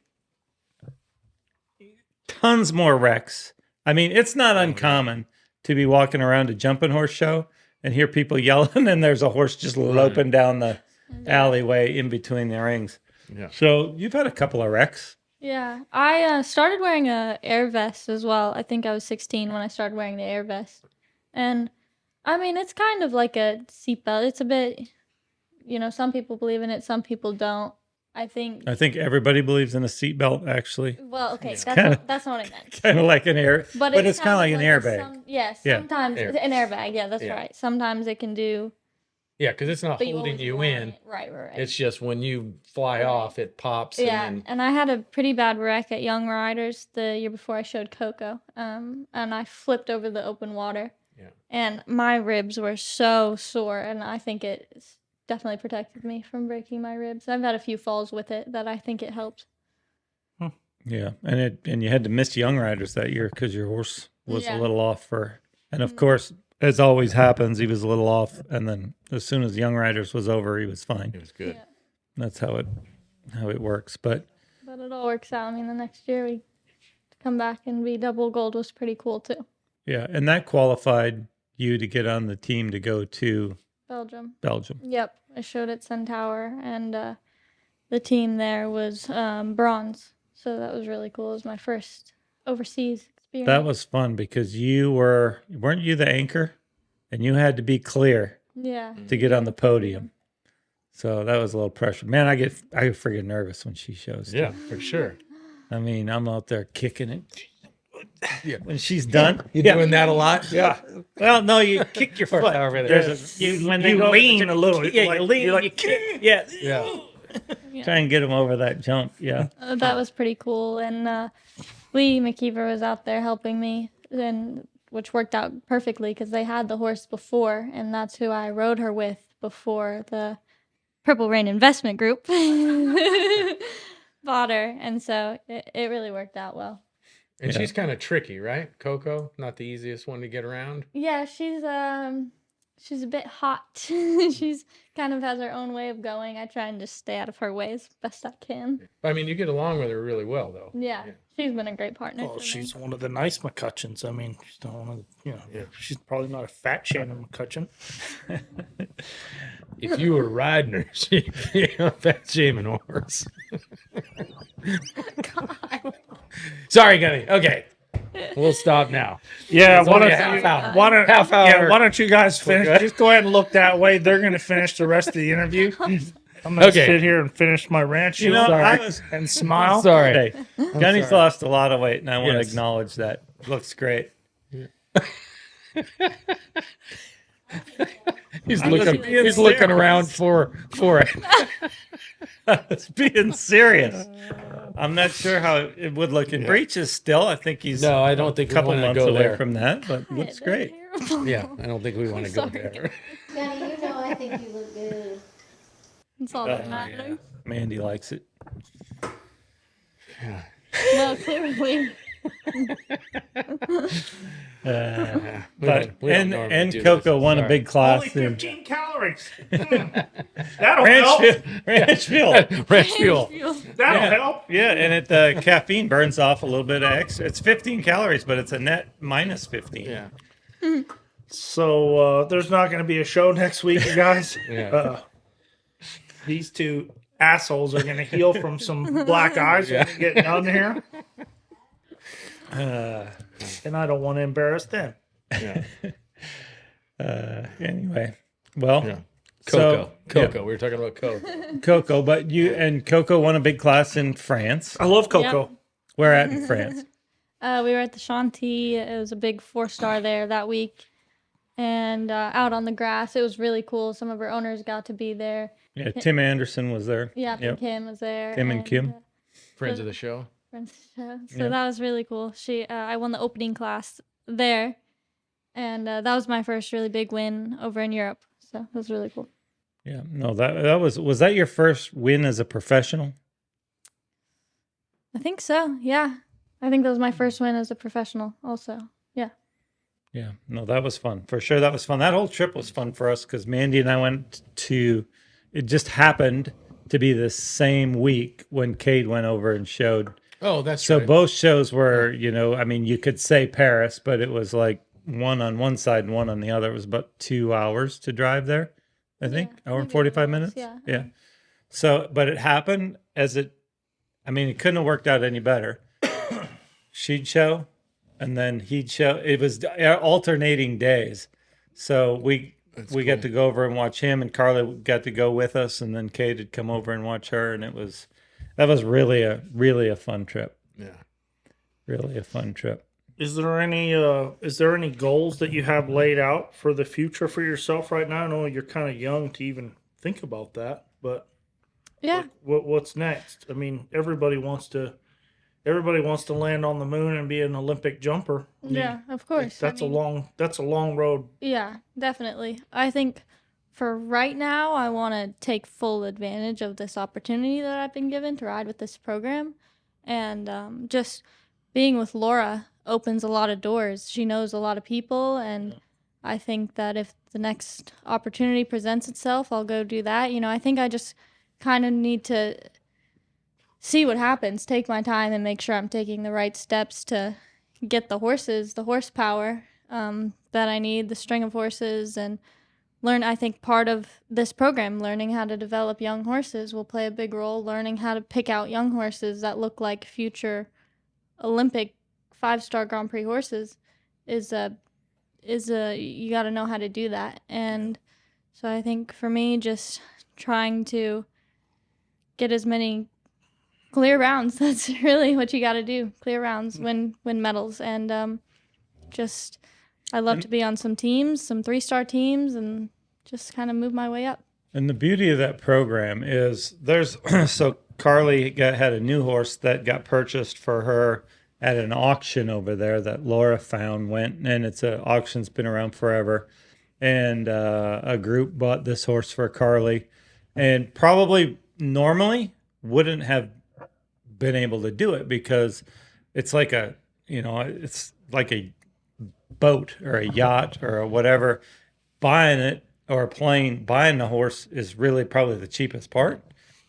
Speaker 3: tons more wrecks. I mean, it's not uncommon to be walking around a jumping horse show and hear people yelling, and there's a horse just loping down the alleyway in between the rings.
Speaker 1: Yeah.
Speaker 3: So you've had a couple of wrecks.
Speaker 4: Yeah. I started wearing a air vest as well. I think I was 16 when I started wearing the air vest. And I mean, it's kind of like a seatbelt. It's a bit, some people believe in it, some people don't. I think.
Speaker 3: I think everybody believes in a seatbelt, actually.
Speaker 4: Well, okay,
Speaker 3: kinda-
Speaker 4: that's not what I meant.
Speaker 3: Kind of like an air, but it's kind of like an
Speaker 4: a
Speaker 3: airbag.
Speaker 4: Yeah,
Speaker 3: Yeah.
Speaker 4: sometimes
Speaker 1: Air.
Speaker 4: an airbag. Yeah, that's
Speaker 1: Yeah.
Speaker 4: right. Sometimes it can do.
Speaker 1: Yeah, because it's not
Speaker 4: But
Speaker 1: holding
Speaker 4: always
Speaker 1: you
Speaker 4: want
Speaker 1: in.
Speaker 4: it. Right.
Speaker 1: It's just when you fly off, it pops.
Speaker 4: Yeah,
Speaker 1: And then,
Speaker 4: and I had a pretty bad wreck at Young Riders the year before I showed Coco. And I flipped over the open water.
Speaker 1: Yeah.
Speaker 4: And my ribs were so sore, and I think it's definitely protected me from breaking my ribs. I've had a few falls with it that I think it helped.
Speaker 3: Yeah, and you had to miss Young Riders that year because your horse was
Speaker 4: Yeah.
Speaker 3: a little off and of course, as always happens, he was a little off, and then as soon as Young Riders was over, he was fine.
Speaker 1: it was good.
Speaker 4: Yeah.
Speaker 3: That's how it works. But
Speaker 4: But it all works out. I mean, the next year we come back and be double gold was pretty cool too.
Speaker 3: yeah, and that qualified you to get on the team to go to
Speaker 4: Belgium.
Speaker 3: Belgium.
Speaker 4: Yep, I showed at Centaur, and the team there was bronze, so that was really cool. It was my first overseas experience.
Speaker 3: That was fun because weren't you the anchor, and you had to be clear
Speaker 4: Yeah.
Speaker 3: to get on the podium. So that was a little pressure. Man, I get freaking nervous when she shows. too.
Speaker 1: Yeah, for sure.
Speaker 3: I mean, I'm out there kicking it.
Speaker 1: Yeah.
Speaker 3: When she's done,
Speaker 1: You doing that a lot?
Speaker 3: Yeah. Well, no, you kick your foot.
Speaker 1: Over there.
Speaker 3: There's a,
Speaker 2: When
Speaker 3: you
Speaker 2: you
Speaker 3: go-
Speaker 2: lean a little.
Speaker 3: Yeah,
Speaker 2: like,
Speaker 3: you lean.
Speaker 2: you're like,
Speaker 3: you kick. Yeah.
Speaker 1: Yeah.
Speaker 3: Try and get him over that jump. Yeah.
Speaker 4: That was pretty cool, and Lee McKeever was out there helping me, and which worked out perfectly because they had the horse before, and that's who I rode her with before the Purple Rain Investment Group bought her, and so it really worked out well.
Speaker 1: And
Speaker 3: Yeah.
Speaker 1: she's kind of tricky, right? Coco, not the easiest one to get around.
Speaker 4: Yeah, she's a bit hot. She's kind of has her own way of going. I try and just stay out of her way as best I can.
Speaker 1: I mean, you get along with her really well, though.
Speaker 4: Yeah, she's been a great partner.
Speaker 2: well,
Speaker 4: for
Speaker 2: she's
Speaker 4: me.
Speaker 2: one of the nice McCutcheons. I mean, she's not one of the, she's probably not a fat Shannon McCutcheon.
Speaker 1: If you were riding her, she'd be a fat shaming horse. Sorry, Gunny. Okay. We'll stop now.
Speaker 2: Yeah,
Speaker 1: It's
Speaker 2: why
Speaker 1: only
Speaker 2: don't,
Speaker 1: a half hour.
Speaker 2: Half hour. Yeah,
Speaker 1: hour.
Speaker 2: why don't you guys finish?
Speaker 1: good?
Speaker 2: Just go ahead and look that way. They're going to finish the rest of the interview. I'm going to
Speaker 1: Okay.
Speaker 2: sit here and finish my ranch
Speaker 3: You know,
Speaker 2: sorry,
Speaker 3: I was-
Speaker 2: and smile.
Speaker 1: Sorry.
Speaker 3: Hey, Gunny's lost a lot of weight, and I want to
Speaker 1: Yes.
Speaker 3: acknowledge that. Looks great.
Speaker 1: He's
Speaker 3: looking-
Speaker 1: looking.
Speaker 3: being
Speaker 1: He's looking
Speaker 3: serious.
Speaker 1: around for it.
Speaker 3: It's being serious. I'm not sure how it would look in breeches still. I think he's
Speaker 1: No, I don't think
Speaker 3: a
Speaker 1: we
Speaker 3: couple
Speaker 1: want to
Speaker 3: months
Speaker 1: go
Speaker 3: away
Speaker 1: there.
Speaker 3: from that, but it looks
Speaker 4: They're
Speaker 3: great.
Speaker 4: terrible.
Speaker 1: Yeah, I don't think we want to go
Speaker 4: Sorry.
Speaker 1: there.
Speaker 5: Gunny, you know I think you look good.
Speaker 4: That's all that matters.
Speaker 3: Mandy likes it.
Speaker 4: Well, clearly.
Speaker 3: But
Speaker 1: We don't normally
Speaker 3: and
Speaker 1: do
Speaker 3: Coco
Speaker 1: this.
Speaker 3: won a
Speaker 1: Sorry.
Speaker 3: big class
Speaker 2: Only
Speaker 3: in
Speaker 2: 15 calories. That'll help.
Speaker 3: Ranchville.
Speaker 1: Ranch fuel.
Speaker 2: That'll help.
Speaker 3: Yeah, and the caffeine burns off a little bit of extra. It's 15 calories, but it's a net minus 15.
Speaker 1: Yeah.
Speaker 2: So there's not going to be a show next week, you guys.
Speaker 1: Yeah.
Speaker 2: These two assholes are going to heal from some black eyes when they get done here. And I don't want to embarrass them.
Speaker 1: Yeah.
Speaker 3: Anyway, well,
Speaker 1: Yeah.
Speaker 3: So,
Speaker 1: Coco. We were talking about Coco.
Speaker 3: Coco, but Coco won a big class in France.
Speaker 2: I love Coco.
Speaker 4: Yep.
Speaker 3: Where at in France?
Speaker 4: We were at the Chantilly. It was a big 4-star there that week. And out on the grass. It was really cool. Some of our owners got to be there.
Speaker 3: Yeah, Tim Anderson was there.
Speaker 4: Yeah,
Speaker 3: Yep.
Speaker 4: Kim was there.
Speaker 3: Tim and Kim.
Speaker 1: Friends of the show.
Speaker 4: So
Speaker 3: Yeah.
Speaker 4: that was really cool. I won the opening class there. And that was my first really big win over in Europe. So it was really cool.
Speaker 3: Yeah, no, that was that your first win as a professional?
Speaker 4: I think so. Yeah. I think that was my first win as a professional also. Yeah.
Speaker 3: Yeah, no, that was fun. For sure, that was fun. That whole trip was fun for us because Mandy and I went to, it just happened to be the same week when Cade went over and showed.
Speaker 1: Oh, that's
Speaker 3: So
Speaker 1: right.
Speaker 3: both shows were, I mean, you could say Paris, but it was like one on one side and one on the other. It was about 2 hours to drive there, I think. Hour and
Speaker 4: maybe
Speaker 3: 45
Speaker 4: it was,
Speaker 3: minutes.
Speaker 4: yeah.
Speaker 3: Yeah. So, but it happened I mean, it couldn't have worked out any better. She'd show and then he'd show. It was alternating days. So we got to go over and watch him, and Carlee got to go with us, and then Kate would come over and watch her, and that was really a fun trip.
Speaker 1: Yeah.
Speaker 3: Really a fun trip.
Speaker 2: Is there any goals that you have laid out for the future for yourself right now? I know you're kind of young to even think about that, but
Speaker 4: Yeah.
Speaker 2: what's next? I mean, everybody wants to land on the moon and be an Olympic jumper. I mean,
Speaker 4: Yeah, of course.
Speaker 2: That's a long road.
Speaker 4: Yeah, definitely. I think for right now, I want to take full advantage of this opportunity that I've been given to ride with this program. And just being with Laura opens a lot of doors. She knows a lot of people. And I think that if the next opportunity presents itself, I'll go do that. I think I just kind of need to see what happens, take my time, and make sure I'm taking the right steps to get the horsepower that I need, the string of horses, and learn. I think part of this program, learning how to develop young horses, will play a big role. Learning how to pick out young horses that look like future Olympic 5-star Grand Prix horses is you got to know how to do that. And so I think for me, just trying to get as many clear rounds. That's really what you got to do. Clear rounds, win medals, and I love to be on some teams, some 3-star teams, and just kind of move my way up.
Speaker 3: And the beauty of that program is so Carlee had a new horse that got purchased for her at an auction over there that Laura went, and it's an auction's been around forever. And a group bought this horse for Carlee, and probably normally wouldn't have been able to do it because it's like it's like a boat or a yacht or whatever. Buying it or a plane, buying the horse is really probably the cheapest part.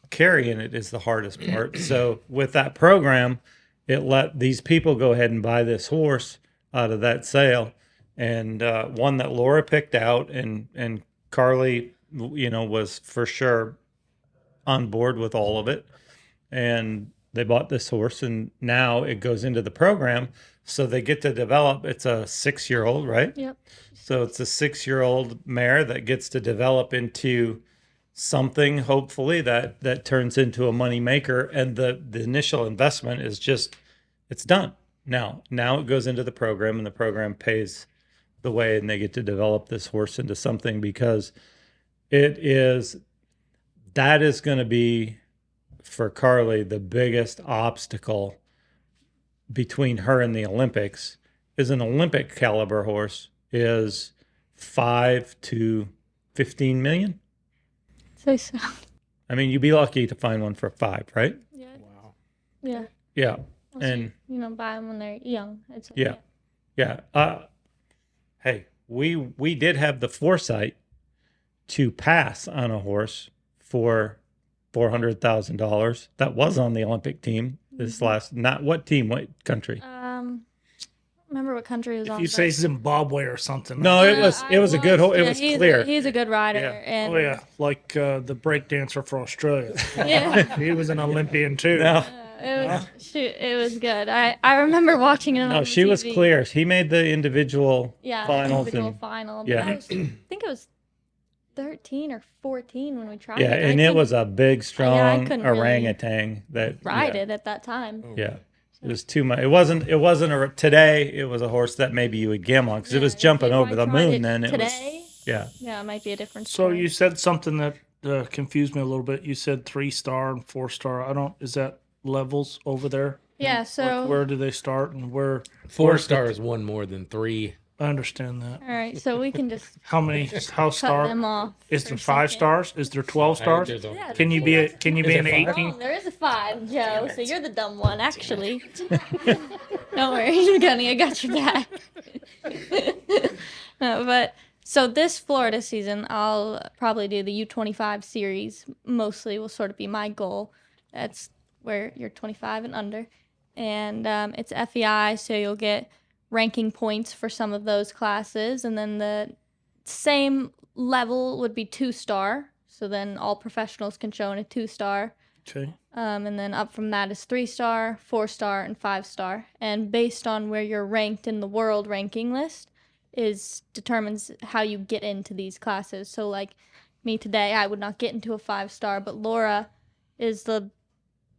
Speaker 3: Carrying it is the hardest part. So with that program, it let these people go ahead and buy this horse out of that sale, and one that Laura picked out, and Carlee, was for sure on board with all of it. And they bought this horse, and now it goes into the program. So they get to develop. It's a 6-year-old, right?
Speaker 4: Yep.
Speaker 3: So it's a 6-year-old mare that gets to develop into something, hopefully, that turns into a money maker. And the initial investment is just, it's done. Now it goes into the program, and the program pays the way, and they get to develop this horse into something, because that is going to be, for Carlee, the biggest obstacle between her and the Olympics. Is an Olympic caliber horse is 5 to 15 million.
Speaker 4: Say so.
Speaker 3: I mean, you'd be lucky to find one for 5, right?
Speaker 4: Yeah.
Speaker 1: Wow.
Speaker 4: Yeah.
Speaker 3: Yeah.
Speaker 4: Also,
Speaker 3: And
Speaker 4: buy them when they're young. It's
Speaker 3: yeah. Hey, we did have the foresight to pass on a horse for $400,000 that was on the Olympic team this last, not what team, what country?
Speaker 4: remember what country it was on.
Speaker 2: If you
Speaker 4: but-
Speaker 2: say Zimbabwe or something.
Speaker 3: No, it was a good horse. It
Speaker 4: Yeah,
Speaker 3: was
Speaker 4: he's
Speaker 3: clear.
Speaker 4: He's a good rider.
Speaker 3: Yeah.
Speaker 4: And
Speaker 2: Oh yeah, like the break dancer for Australia.
Speaker 4: yeah.
Speaker 2: He was an Olympian too.
Speaker 3: No,
Speaker 4: It was good. I remember watching it on
Speaker 3: no,
Speaker 4: the
Speaker 3: she was
Speaker 4: TV.
Speaker 3: clear. He made the individual
Speaker 4: Yeah,
Speaker 3: finals
Speaker 4: individual
Speaker 3: and
Speaker 4: final. But
Speaker 3: yeah.
Speaker 4: I think it was 13 or 14 when we tried
Speaker 3: yeah,
Speaker 4: it. I
Speaker 3: and it
Speaker 4: couldn't
Speaker 3: was a big, strong
Speaker 4: couldn't really
Speaker 3: orangutan that
Speaker 4: ride
Speaker 3: yeah,
Speaker 4: it at that time.
Speaker 3: Yeah, it was too much. It wasn't a today. It was a horse that maybe you would gam on because it was
Speaker 4: Yeah,
Speaker 3: jumping
Speaker 4: if I
Speaker 3: over the
Speaker 4: tried
Speaker 3: moon.
Speaker 4: it
Speaker 3: Then it
Speaker 4: today,
Speaker 3: was yeah.
Speaker 4: yeah, it might be a different
Speaker 2: So
Speaker 4: story.
Speaker 2: you said something that confused me a little bit. You said 3-star and 4-star. I don't. Is that levels over there?
Speaker 4: Yeah, so
Speaker 2: Like where do they start and where?
Speaker 1: 4-star is one more than 3.
Speaker 2: I understand that.
Speaker 4: all right, so we can just
Speaker 2: How many? How
Speaker 4: cut
Speaker 2: star?
Speaker 4: them off.
Speaker 2: Is
Speaker 4: for
Speaker 2: there
Speaker 4: a
Speaker 2: 5
Speaker 4: second.
Speaker 2: stars? Is there 12 stars?
Speaker 4: Yeah,
Speaker 2: Can you be Can you be an
Speaker 1: there
Speaker 2: 18?
Speaker 4: Oh, there is a 5, Joe. So you're the dumb one, actually. Don't worry, Gunny, I got your back. No, but so this Florida season, I'll probably do the U25 series. Mostly will sort of be my goal. That's where you're 25 and under, and it's FEI, so you'll get ranking points for some of those classes, and then the same level would be 2-star. So then all professionals can show in a 2-star.
Speaker 2: Okay.
Speaker 4: And then up from that is 3-star, 4-star, and 5-star. And based on where you're ranked in the world ranking list determines how you get into these classes. So like me today, I would not get into a 5-star, but Laura is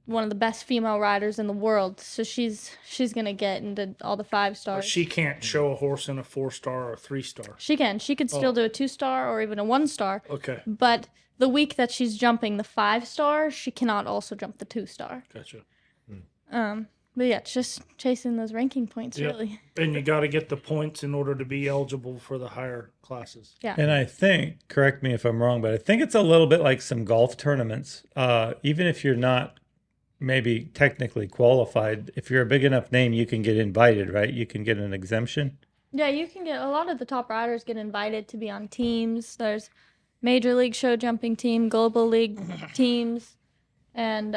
Speaker 4: one of the best female riders in the world. So she's gonna get into all the 5
Speaker 2: But
Speaker 4: stars.
Speaker 2: she can't show a horse in a 4-star or a 3-star.
Speaker 4: She can. She could still do a 2-star or even a 1-star.
Speaker 2: Okay.
Speaker 4: But the week that she's jumping the 5-star, she cannot also jump the 2-star.
Speaker 2: Gotcha.
Speaker 4: But yeah, it's just chasing those ranking points,
Speaker 2: Yeah.
Speaker 4: really.
Speaker 2: And you got to get the points in order to be eligible for the higher classes.
Speaker 3: And I think, correct me if I'm wrong, but I think it's a little bit like some golf tournaments. Even if you're not maybe technically qualified, if you're a big enough name, you can get invited, right? You can get an exemption.
Speaker 4: Yeah, you can get a lot of the top riders get invited to be on teams. There's Major League show jumping team, Global League teams. And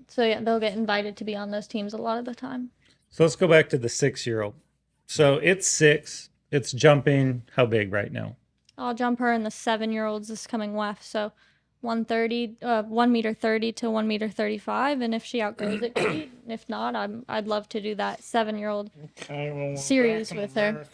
Speaker 4: so yeah, they'll get invited to be on those teams a lot of the time.
Speaker 3: So let's go back to the 6-year-old. So it's 6. It's jumping how big right now?
Speaker 4: I'll jump her in the 7-year-olds this coming WEF. So 1.30 to 1.35 m, and if she outgrows it, great. If not, I'd love to do that 7-year-old series with her.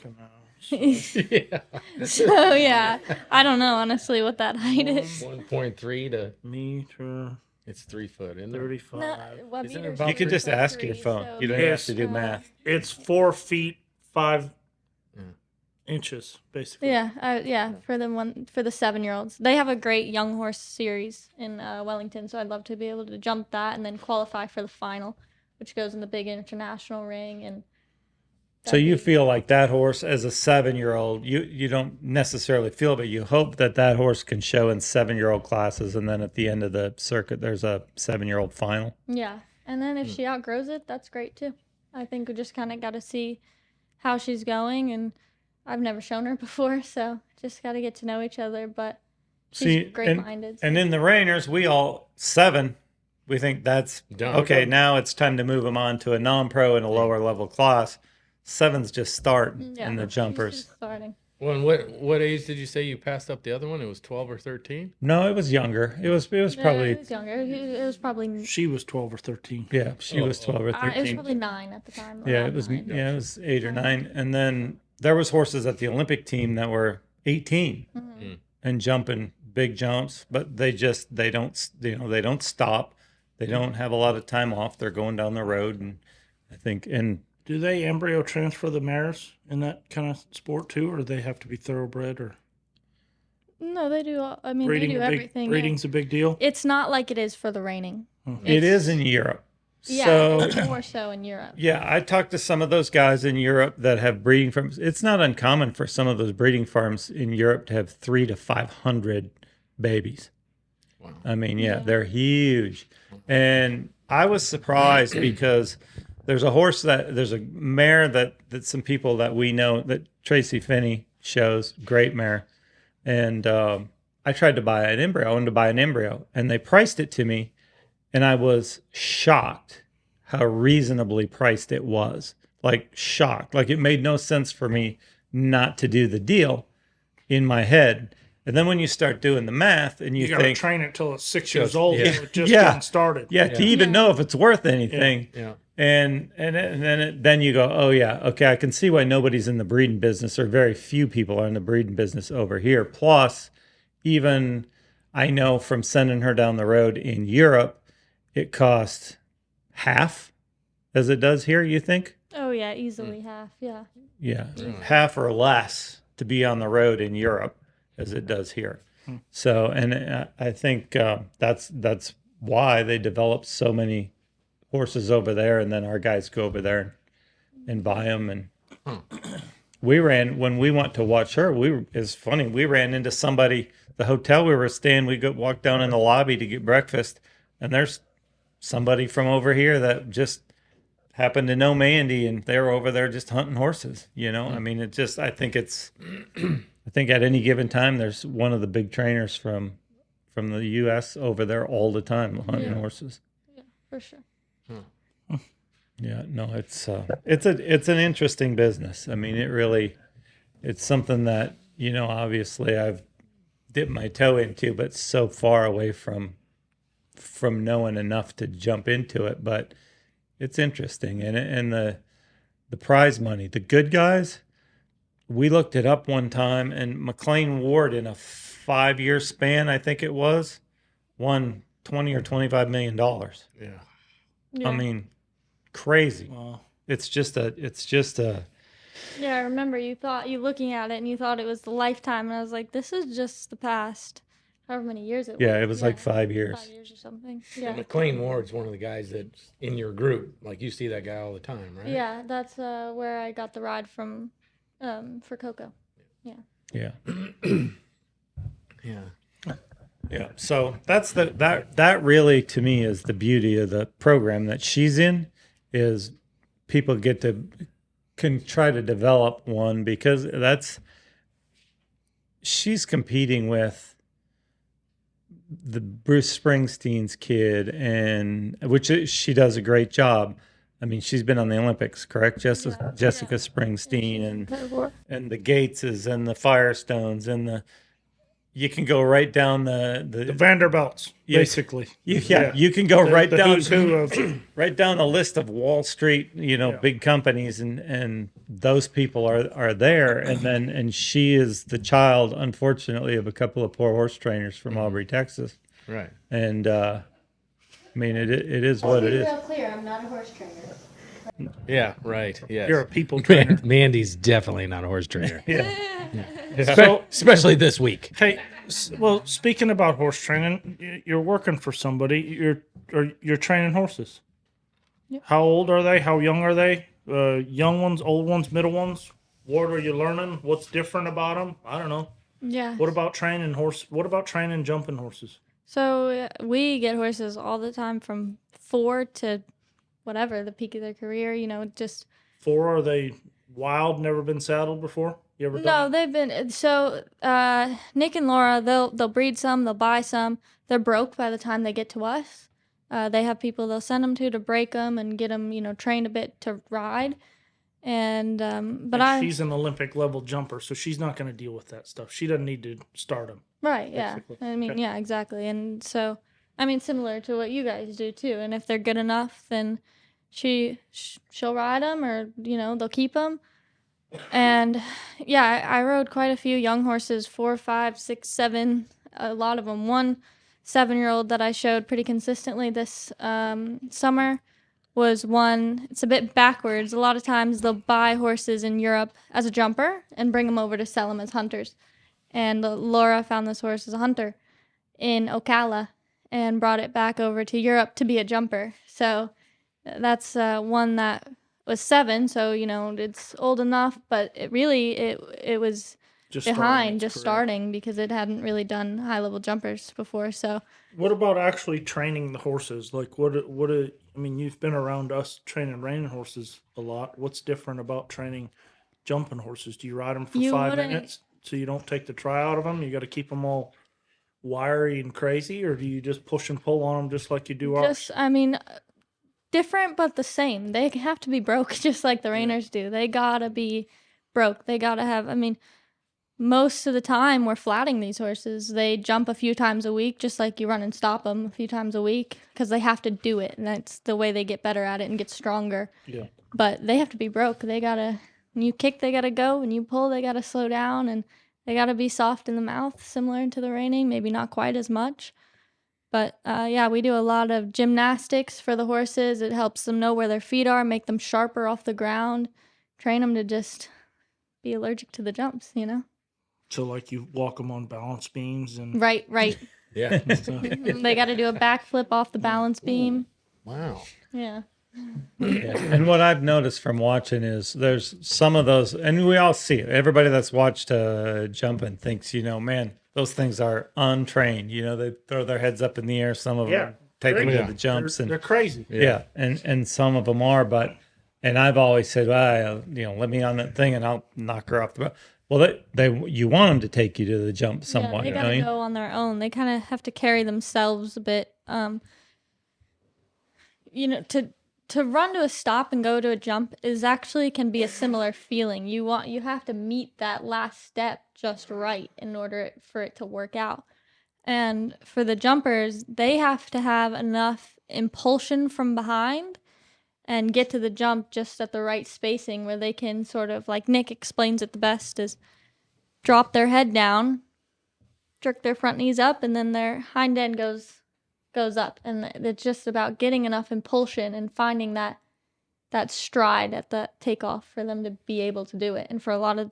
Speaker 1: Yeah.
Speaker 4: So yeah, I don't know honestly what that height is.
Speaker 1: 1.3 to
Speaker 2: Meter
Speaker 1: it's 3 foot, isn't it?
Speaker 2: 35.
Speaker 4: No, what
Speaker 1: Isn't it
Speaker 4: meter's
Speaker 1: about
Speaker 3: You could just
Speaker 4: 3.3,
Speaker 3: ask your phone.
Speaker 4: so-
Speaker 3: You don't have to do math.
Speaker 2: It's 4 feet 5 inches, basically.
Speaker 4: Yeah, for the 7-year-olds. They have a great young horse series in Wellington, so I'd love to be able to jump that and then qualify for the final, which goes in the big international ring. And
Speaker 3: So you feel like that horse as a 7-year-old, you don't necessarily feel, but you hope that horse can show in 7-year-old classes, and then at the end of the circuit, there's a 7-year-old final.
Speaker 4: yeah, and then if she outgrows it, that's great too. I think we just kind of got to see how she's going, and I've never shown her before, so just got to get to know each other. But she's great-minded.
Speaker 3: And in the Rainers, we all 7. We think that's
Speaker 1: Done.
Speaker 3: okay. Now it's time to move them on to a non-pro in a lower level class. 7's just start
Speaker 4: Yeah,
Speaker 3: in the
Speaker 4: she's
Speaker 3: jumpers.
Speaker 4: just starting.
Speaker 1: Well, and what age did you say you passed up the other one? It was 12 or 13?
Speaker 3: No, it was younger. It was
Speaker 4: Yeah,
Speaker 3: probably
Speaker 4: it was younger. It was probably
Speaker 2: She was 12 or 13.
Speaker 3: yeah. She was 12 or
Speaker 4: it was
Speaker 3: 13.
Speaker 4: probably 9 at the time.
Speaker 3: Yeah,
Speaker 4: around
Speaker 3: it was
Speaker 4: 9.
Speaker 3: yeah, it was 8 or 9, and then there was horses at the Olympic team that were 18 and jumping big jumps, but they don't stop. They don't have a lot of time off. They're going down the road, and I think
Speaker 2: Do they embryo transfer the mares in that kind of sport too, or they have to be thoroughbred or
Speaker 4: No, they do. I mean,
Speaker 2: breeding?
Speaker 4: they do everything. Yeah.
Speaker 2: Breeding's a big deal.
Speaker 4: It's not like it is for the reining.
Speaker 3: it is in Europe.
Speaker 4: Yeah,
Speaker 3: So
Speaker 4: it's more so in Europe.
Speaker 3: yeah, I talked to some of those guys in Europe that have breeding farms. It's not uncommon for some of those breeding farms in Europe to have 300 to 500 babies.
Speaker 1: Wow.
Speaker 3: I mean, yeah, they're huge. And I was surprised because there's a mare that some people that we know that Tracy Finney shows, great mare. And I tried to buy an embryo. I wanted to buy an embryo, and they priced it to me. And I was shocked how reasonably priced it was. like shocked. Like it made no sense for me not to do the deal in my head. And then when you start doing the math and
Speaker 2: You
Speaker 3: you
Speaker 2: got to
Speaker 3: think,
Speaker 2: train it till it's 6 years old.
Speaker 1: Yeah.
Speaker 2: And it just
Speaker 3: Yeah.
Speaker 2: getting started.
Speaker 3: to even know if it's worth anything.
Speaker 1: Yeah.
Speaker 3: And then you go, oh yeah, okay, I can see why nobody's in the breeding business, or very few people are in the breeding business over here. Plus, even I know from sending her down the road in Europe, it costs half as it does here, you think?
Speaker 4: Oh yeah, easily half. Yeah.
Speaker 3: Yeah, half or less to be on the road in Europe as it does here. So, and I think that's why they develop so many horses over there, and then our guys go over there and buy them. And we ran when we went to watch her. It's funny. We ran into somebody. The hotel we were staying. We walked down in the lobby to get breakfast, and there's somebody from over here that just happened to know Mandy, and they were over there just hunting horses. I mean, it just. I think at any given time, there's one of the big trainers from the U.S. over there all the time hunting horses.
Speaker 4: Yeah, for sure.
Speaker 3: Yeah, no, it's an interesting business. I mean, it's something that, obviously I've dipped my toe into, but so far away from knowing enough to jump into it. But it's interesting, and the prize money, the good guys. We looked it up one time, and McLean Ward, in a 5-year span, I think it was, won $20 or $25 million.
Speaker 1: Yeah.
Speaker 4: Yeah.
Speaker 3: I mean, crazy.
Speaker 2: Wow.
Speaker 3: It's just a.
Speaker 4: Yeah, I remember you looking at it and you thought it was the lifetime, and I was like, this is just the past however many years it was.
Speaker 3: Yeah, it was like 5 years.
Speaker 4: 5 years or something. Yeah.
Speaker 1: McLean Ward's one of the guys that's in your group. Like you see that guy all the time, right?
Speaker 4: Yeah, that's where I got the ride from for Coco. Yeah.
Speaker 3: Yeah.
Speaker 1: Yeah.
Speaker 3: Yeah. So that's that really, to me, is the beauty of the program that she's in, is people can try to develop one, because she's competing with the Bruce Springsteen's kid, and which she does a great job. I mean, she's been on the Olympics, correct? Jessica Springsteen and the Gateses and the Firestones and you can go right down
Speaker 2: The Vanderbilts, basically.
Speaker 3: you can go right
Speaker 2: the
Speaker 3: down
Speaker 2: who's who of
Speaker 3: right down the list of Wall Street, big companies, and those people are there. And she is the child, unfortunately, of a couple of poor horse trainers from Aubrey, Texas.
Speaker 1: Right.
Speaker 3: And I mean, it is what it is.
Speaker 5: Real clear, I'm not a horse trainer.
Speaker 1: Yeah. Right. Yeah.
Speaker 2: you're a people trainer.
Speaker 1: Mandy's definitely not a horse trainer.
Speaker 2: So,
Speaker 1: Especially this week.
Speaker 2: hey, well, speaking about horse training, you're working for somebody. You're training horses.
Speaker 4: Yep.
Speaker 2: How old are they? How young are they? Young ones, old ones, middle ones. What are you learning? What's different about them? I don't know.
Speaker 4: Yeah.
Speaker 2: What about training jumping horses?
Speaker 4: So we get horses all the time from 4 to whatever, the peak of their career, just.
Speaker 2: 4, are they wild, never been saddled before? You ever
Speaker 4: No,
Speaker 2: done
Speaker 4: they've been, so Nick and Laura, they'll breed some, they'll buy some. They're broke by the time they get to us. They have people they'll send them to break them and get them, trained a bit to ride. And
Speaker 2: she's an Olympic level jumper, so she's not going to deal with that stuff. She doesn't need to start them.
Speaker 4: Right, yeah.
Speaker 2: basically.
Speaker 4: I mean,
Speaker 2: Okay.
Speaker 4: yeah, exactly. And so, I mean, similar to what you guys do too. And if they're good enough, then she'll ride them, or they'll keep them. And yeah, I rode quite a few young horses, 4, 5, 6, 7. A lot of them. One 7-year-old that I showed pretty consistently this summer was one. It's a bit backwards. A lot of times they'll buy horses in Europe as a jumper and bring them over to sell them as hunters. And Laura found this horse as a hunter in Ocala and brought it back over to Europe to be a jumper. So that's one that was 7, so it's old enough, but it was
Speaker 2: Just
Speaker 4: behind, just
Speaker 2: career.
Speaker 4: starting, because it hadn't really done high level jumpers before. So
Speaker 2: What about actually training the horses? Like, I mean, you've been around us training reining horses a lot. What's different about training jumping horses? Do you ride them for
Speaker 4: You
Speaker 2: 5
Speaker 4: wouldn't-
Speaker 2: minutes so you don't take the try out of them? You got to keep them all wiry and crazy, or do you just push and pull on them just like you do ours?
Speaker 4: I mean, different but the same. They have to be broke just like the reiners do. They gotta be broke. They gotta have, I mean, most of the time we're flatting these horses. They jump a few times a week, just like you run and stop them a few times a week, because they have to do it, and that's the way they get better at it and get stronger.
Speaker 2: Yeah.
Speaker 4: But they have to be broke. They gotta, when you kick, they gotta go. When you pull, they gotta slow down, and they gotta be soft in the mouth, similar to the reining, maybe not quite as much. But yeah, we do a lot of gymnastics for the horses. It helps them know where their feet are, make them sharper off the ground, train them to just be allergic to the jumps, you know?
Speaker 2: So like you walk them on balance beams and
Speaker 4: Right.
Speaker 1: Yeah.
Speaker 2: stuff.
Speaker 4: They got to do a backflip off the balance beam.
Speaker 1: Wow.
Speaker 4: Yeah.
Speaker 3: Yeah. And what I've noticed from watching is there's some of those, and we all see it. Everybody that's watched jumping thinks, man, those things are untrained. They throw their heads up in the air. Some of them take them to the jumps,
Speaker 2: They're crazy.
Speaker 3: and some of them are. And I've always said, well, let me on that thing, and I'll knock her off the. Well, you want them to take you to the jump somewhat.
Speaker 4: Yeah, they got to go on their own. They kind of have to carry themselves a bit. To run to a stop and go to a jump can be a similar feeling. You have to meet that last step just right in order for it to work out. And for the jumpers, they have to have enough impulsion from behind and get to the jump just at the right spacing where they can sort of, like Nick explains it the best, is drop their head down, jerk their front knees up, and then their hind end goes up. And it's just about getting enough impulsion and finding that stride at the takeoff for them to be able to do it. And for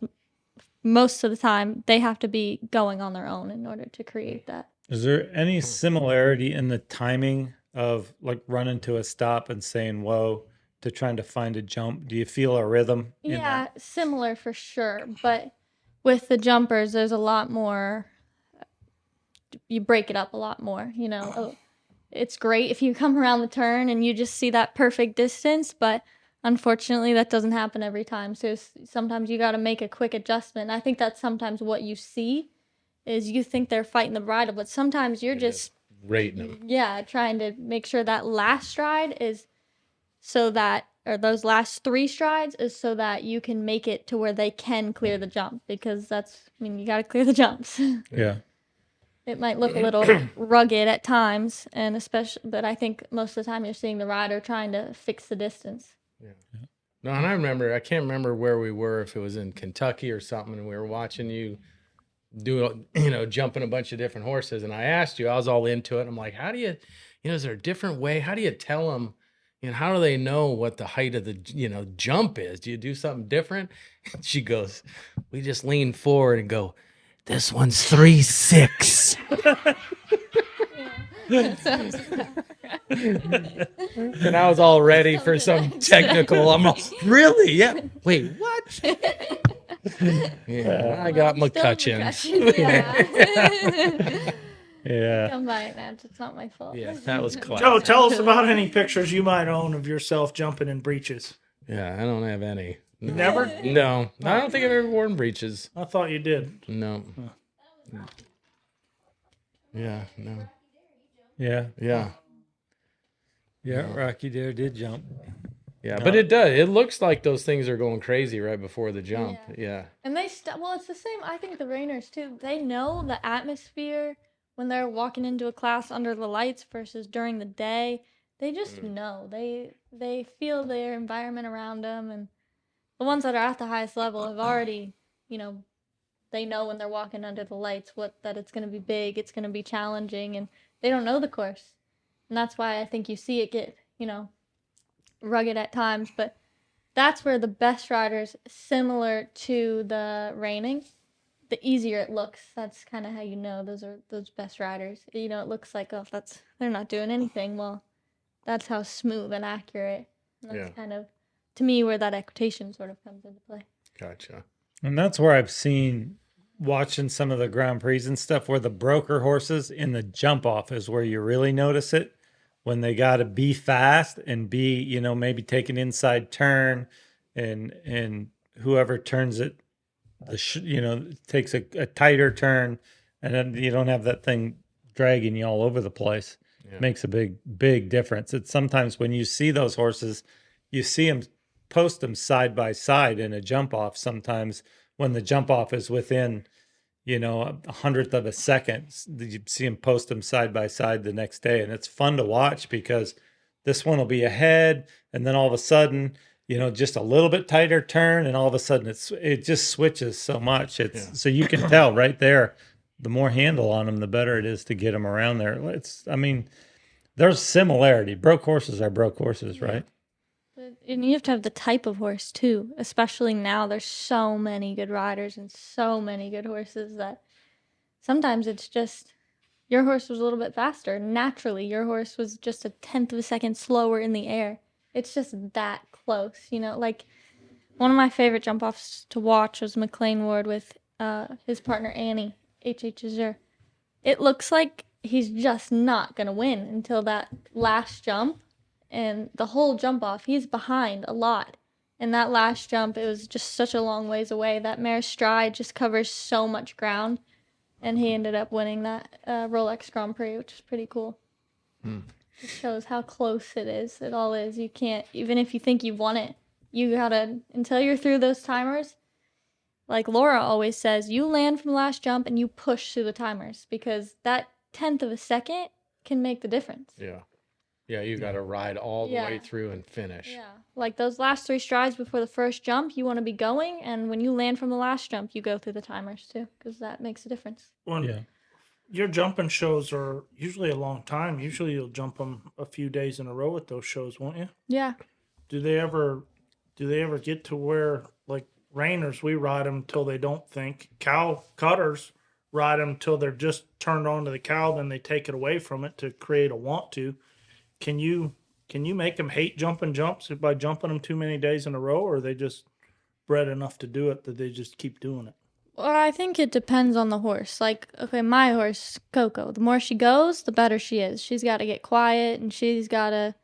Speaker 4: most of the time, they have to be going on their own in order to create that.
Speaker 3: Is there any similarity in the timing of like running to a stop and saying whoa to trying to find a jump? Do you feel a rhythm in
Speaker 4: Yeah,
Speaker 3: that?
Speaker 4: similar for sure. But with the jumpers, there's a lot more, you break it up a lot more, It's great if you come around the turn and you just see that perfect distance, but unfortunately that doesn't happen every time. So sometimes you got to make a quick adjustment. I think that's sometimes what you see is you think they're fighting the bridle, but sometimes you're just
Speaker 1: rating them.
Speaker 4: Yeah, trying to make sure that last stride is or those last 3 strides is so that you can make it to where they can clear the jump, because you got to clear the jumps.
Speaker 3: Yeah.
Speaker 4: It might look a little rugged at times, but I think most of the time you're seeing the rider trying to fix the distance.
Speaker 1: Yeah. No, and I can't remember where we were, if it was in Kentucky or something, and we were watching you do, jumping a bunch of different horses. And I asked you, I was all into it. I'm like, how do you, is there a different way? How do you tell them, how do they know what the height of the, jump is? Do you do something different? And she goes, we just lean forward and go, this one's 3.6. And I was all ready for some technical. I'm like, really? Yeah. Wait, what? Yeah, I got McCutcheon.
Speaker 3: Yeah.
Speaker 4: Come by it, Nat. It's not my fault.
Speaker 1: Yeah, that was classic.
Speaker 2: Joe, tell us about any pictures you might own of yourself jumping in breeches.
Speaker 1: Yeah, I don't have any.
Speaker 2: Never?
Speaker 1: No, I don't think I've ever worn breeches.
Speaker 2: I thought you did.
Speaker 1: No. Yeah, no.
Speaker 3: Yeah.
Speaker 1: Yeah.
Speaker 3: Yeah. Rocky Dare did jump.
Speaker 1: Yeah, but it does. It looks like those things are going crazy right before the jump. Yeah.
Speaker 4: And it's the same. I think the reiners too. They know the atmosphere when they're walking into a class under the lights versus during the day. They just know. They feel their environment around them, and the ones that are at the highest level have already, they know when they're walking under the lights that it's going to be big, it's going to be challenging, and they don't know the course. And that's why I think you see it get, rugged at times. But that's where the best riders, similar to the reining, the easier it looks. That's kind of how you know those best riders. It looks like, oh, they're not doing anything. Well, that's how smooth and accurate. And that's kind of, to me, where that equitation sort of comes into play.
Speaker 1: Gotcha.
Speaker 3: And that's where I've seen, watching some of the Grand Prix and stuff, where the broker horses in the jump off is where you really notice it, when they got to be fast and be, maybe take an inside turn, and whoever turns it, takes a tighter turn, and then you don't have that thing dragging you all over the place. makes a big difference. It's sometimes when you see those horses, you see them post them side by side in a jump off. Sometimes when the jump off is within, a hundredth of a second, you see them post them side by side the next day. And it's fun to watch because this one will be ahead. And then all of a sudden, just a little bit tighter turn. And all of a sudden it just switches so much. So you can tell right there, the more handle on them, the better it is to get them around there. There's similarity. Broke horses are broke horses, right?
Speaker 4: And you have to have the type of horse too, especially now. There's so many good riders and so many good horses that sometimes it's just your horse was a little bit faster. Naturally, your horse was just a tenth of a second slower in the air. It's just that close, Like one of my favorite jump offs to watch was McLean Ward with his partner Annie, H.H. Azure. It looks like he's just not going to win until that last jump. And the whole jump off, he's behind a lot. And that last jump, it was just such a long ways away. That mare's stride just covers so much ground. And he ended up winning that Rolex Grand Prix, which is pretty cool. It shows how close it is. It all is. You can't, even if you think you've won it, you gotta, until you're through those timers, like Laura always says, you land from the last jump and you push through the timers because that tenth of a second can make the difference.
Speaker 1: Yeah. Yeah, you got to ride all the way through and finish.
Speaker 4: Yeah, like those last 3 strides before the first jump, you want to be going, and when you land from the last jump, you go through the timers too, because that makes a difference.
Speaker 2: Your jumping shows are usually a long time. Usually you'll jump them a few days in a row at those shows, won't you?
Speaker 4: Yeah.
Speaker 2: Do they ever get to where, like reiners, we ride them till they don't think. Cow cutters ride them till they're just turned on to the cow, then they take it away from it to create a want to. Can you make them hate jumping jumps by jumping them too many days in a row, or are they just bred enough to do it that they just keep doing it?
Speaker 4: Well, I think it depends on the horse. Like, okay, my horse, Coco, the more she goes, the better she is. She's got to get quiet, and she's got to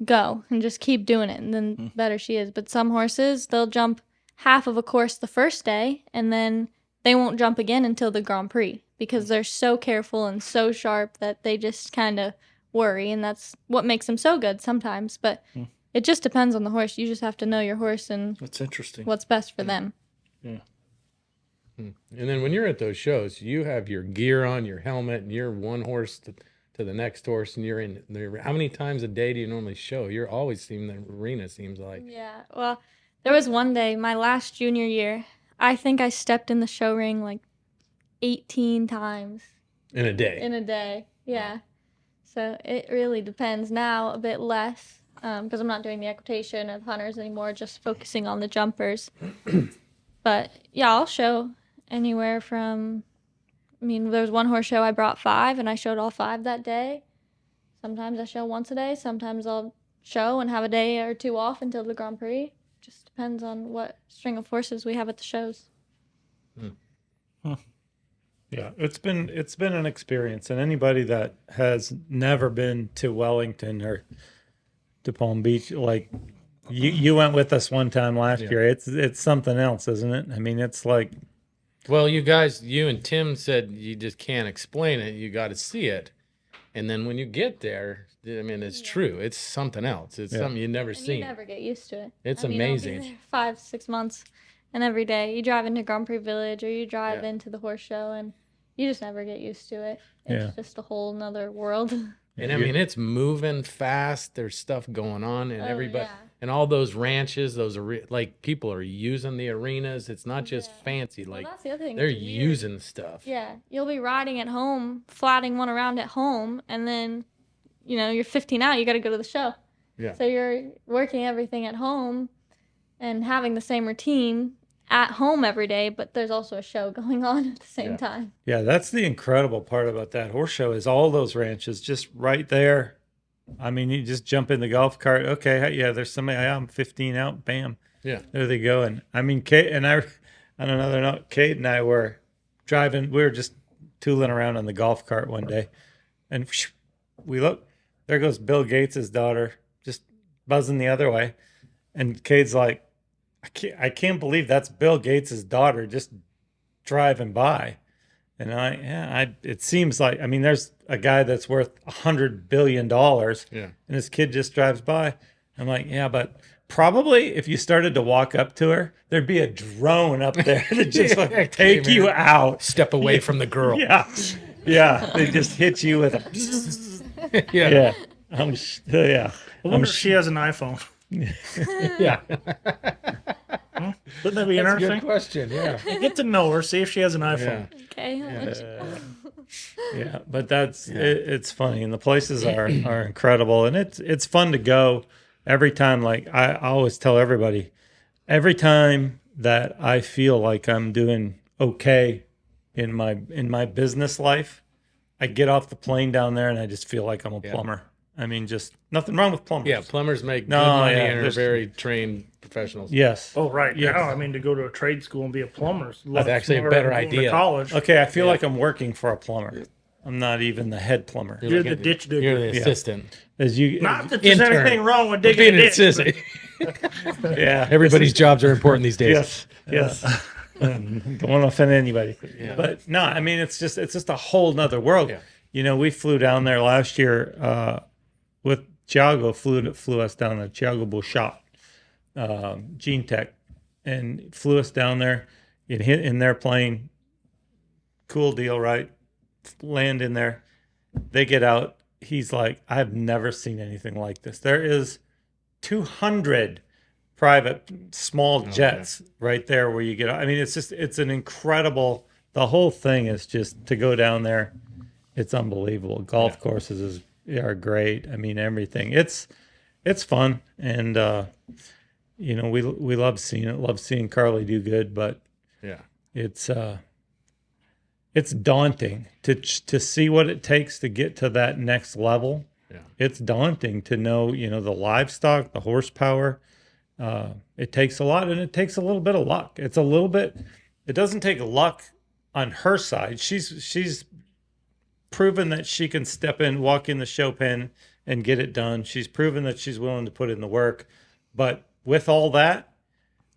Speaker 4: go and just keep doing it, and then better she is. But some horses, they'll jump half of a course the first day, and then they won't jump again until the Grand Prix because they're so careful and so sharp that they just kind of worry, and that's what makes them so good sometimes. But it just depends on the horse. You just have to know your horse and
Speaker 2: that's interesting.
Speaker 4: What's best for them.
Speaker 2: Yeah.
Speaker 1: And then when you're at those shows, you have your gear on, your helmet, and you're one horse to the next horse, and you're in there. How many times a day do you normally show? You're always in the arena, seems like.
Speaker 4: Yeah. Well, there was one day, my last junior year, I think I stepped in the show ring like 18 times.
Speaker 1: In a day?
Speaker 4: In a day, yeah. So it really depends now, a bit less, because I'm not doing the equitation or the hunters anymore, just focusing on the jumpers. But yeah, I'll show anywhere from, there was one horse show I brought 5, and I showed all 5 that day. Sometimes I show once a day. Sometimes I'll show and have a day or 2 off until the Grand Prix. Just depends on what string of horses we have at the shows.
Speaker 3: Yeah, it's been an experience, and anybody that has never been to Wellington or to Palm Beach, like you went with us one time last year. It's something else, isn't it? It's like,
Speaker 1: well, you and Tim said you just can't explain it. You got to see it, and then when you get there, it's true. It's something else. It's something you've never seen.
Speaker 4: You never get used to it.
Speaker 1: It's amazing.
Speaker 4: I'll be there 5-6 months, and every day you drive into Grand Prix Village or you drive into the horse show, and you just never get used to it. It's just a whole nother world.
Speaker 1: And it's moving fast. There's stuff going on, and everybody, and all those ranches, like people are using the arenas. It's not just fancy. Like
Speaker 4: that's the other thing.
Speaker 1: They're using stuff.
Speaker 4: Yeah, you'll be riding at home, flatting one around at home, and then, you're 15 out. You got to go to the show.
Speaker 1: Yeah.
Speaker 4: So you're working everything at home, and having the same routine at home every day, but there's also a show going on at the same time.
Speaker 3: Yeah, that's the incredible part about that horse show is all those ranches just right there. You just jump in the golf cart. Okay, there's somebody. I'm 15 out. Bam.
Speaker 1: Yeah.
Speaker 3: There they go. And Kate and I, on another note, Kate and I were driving. We were just tooling around on the golf cart one day, and we look. There goes Bill Gates' daughter, just buzzing the other way, and Kate's like, I can't believe that's Bill Gates' daughter just driving by. And it seems like, I mean, there's a guy that's worth $100 billion,
Speaker 1: Yeah.
Speaker 3: and his kid just drives by. I'm like, yeah, but probably if you started to walk up to her, there'd be a drone up there to just like, take you out.
Speaker 1: Step away from the girl.
Speaker 3: Yeah, yeah, they just hit you with a.
Speaker 1: Yeah.
Speaker 3: Yeah,
Speaker 2: I wonder if she has an iPhone.
Speaker 1: Yeah.
Speaker 2: Wouldn't that be
Speaker 1: That's a
Speaker 2: interesting?
Speaker 1: good question. Yeah.
Speaker 2: Get to know her, see if she has an iPhone.
Speaker 1: Yeah.
Speaker 4: Okay. I'll let you-
Speaker 3: Yeah, but it's funny, and the places are incredible, and it's fun to go every time. Like I always tell everybody, every time that I feel like I'm doing okay in my business life, I get off the plane down there and I just feel like I'm a plumber. I mean, just nothing wrong with plumbers.
Speaker 1: Yeah. Plumbers make
Speaker 3: No,
Speaker 1: good money
Speaker 3: yeah,
Speaker 1: and are
Speaker 3: there's-
Speaker 1: very trained professionals.
Speaker 3: Yes.
Speaker 2: Oh, right.
Speaker 3: Yes.
Speaker 2: Now, I mean, to go to a trade school and be a plumber is
Speaker 1: That's actually a
Speaker 2: smarter
Speaker 1: better
Speaker 2: than going to
Speaker 1: idea.
Speaker 2: college.
Speaker 3: Okay, I feel like I'm working for a plumber. I'm not even the head plumber.
Speaker 2: You're the ditch digger.
Speaker 1: You're the assistant.
Speaker 3: As you,
Speaker 2: Not that there's
Speaker 1: Intern.
Speaker 2: anything wrong with
Speaker 1: Being
Speaker 2: digging
Speaker 1: an
Speaker 2: a ditch.
Speaker 1: assistant.
Speaker 3: yeah,
Speaker 1: Everybody's jobs are important these days.
Speaker 3: yes. Don't want to offend anybody. But no, I mean it's just a whole nother world.
Speaker 1: Yeah.
Speaker 3: You know, we flew down there last year with Thiago flew us down there, Thiago Bouchat, Gene Tech, and flew us down there. It hit in their plane. Cool deal, right? Land in there. They get out. He's like, I've never seen anything like this. There is 200 private small jets right there where you get out. I mean, it's an incredible, the whole thing is just to go down there. It's unbelievable. Golf courses are great. I mean, everything. It's fun. And, you know, we love seeing it, love seeing Carlee do good, but
Speaker 1: Yeah.
Speaker 3: it's daunting to see what it takes to get to that next level.
Speaker 1: Yeah.
Speaker 3: It's daunting to know, you know, the livestock, the horsepower. It takes a lot, and it takes a little bit of luck. It doesn't take luck on her side. She's proven that she can step in, walk in the show pen and get it done. She's proven that she's willing to put in the work. But with all that,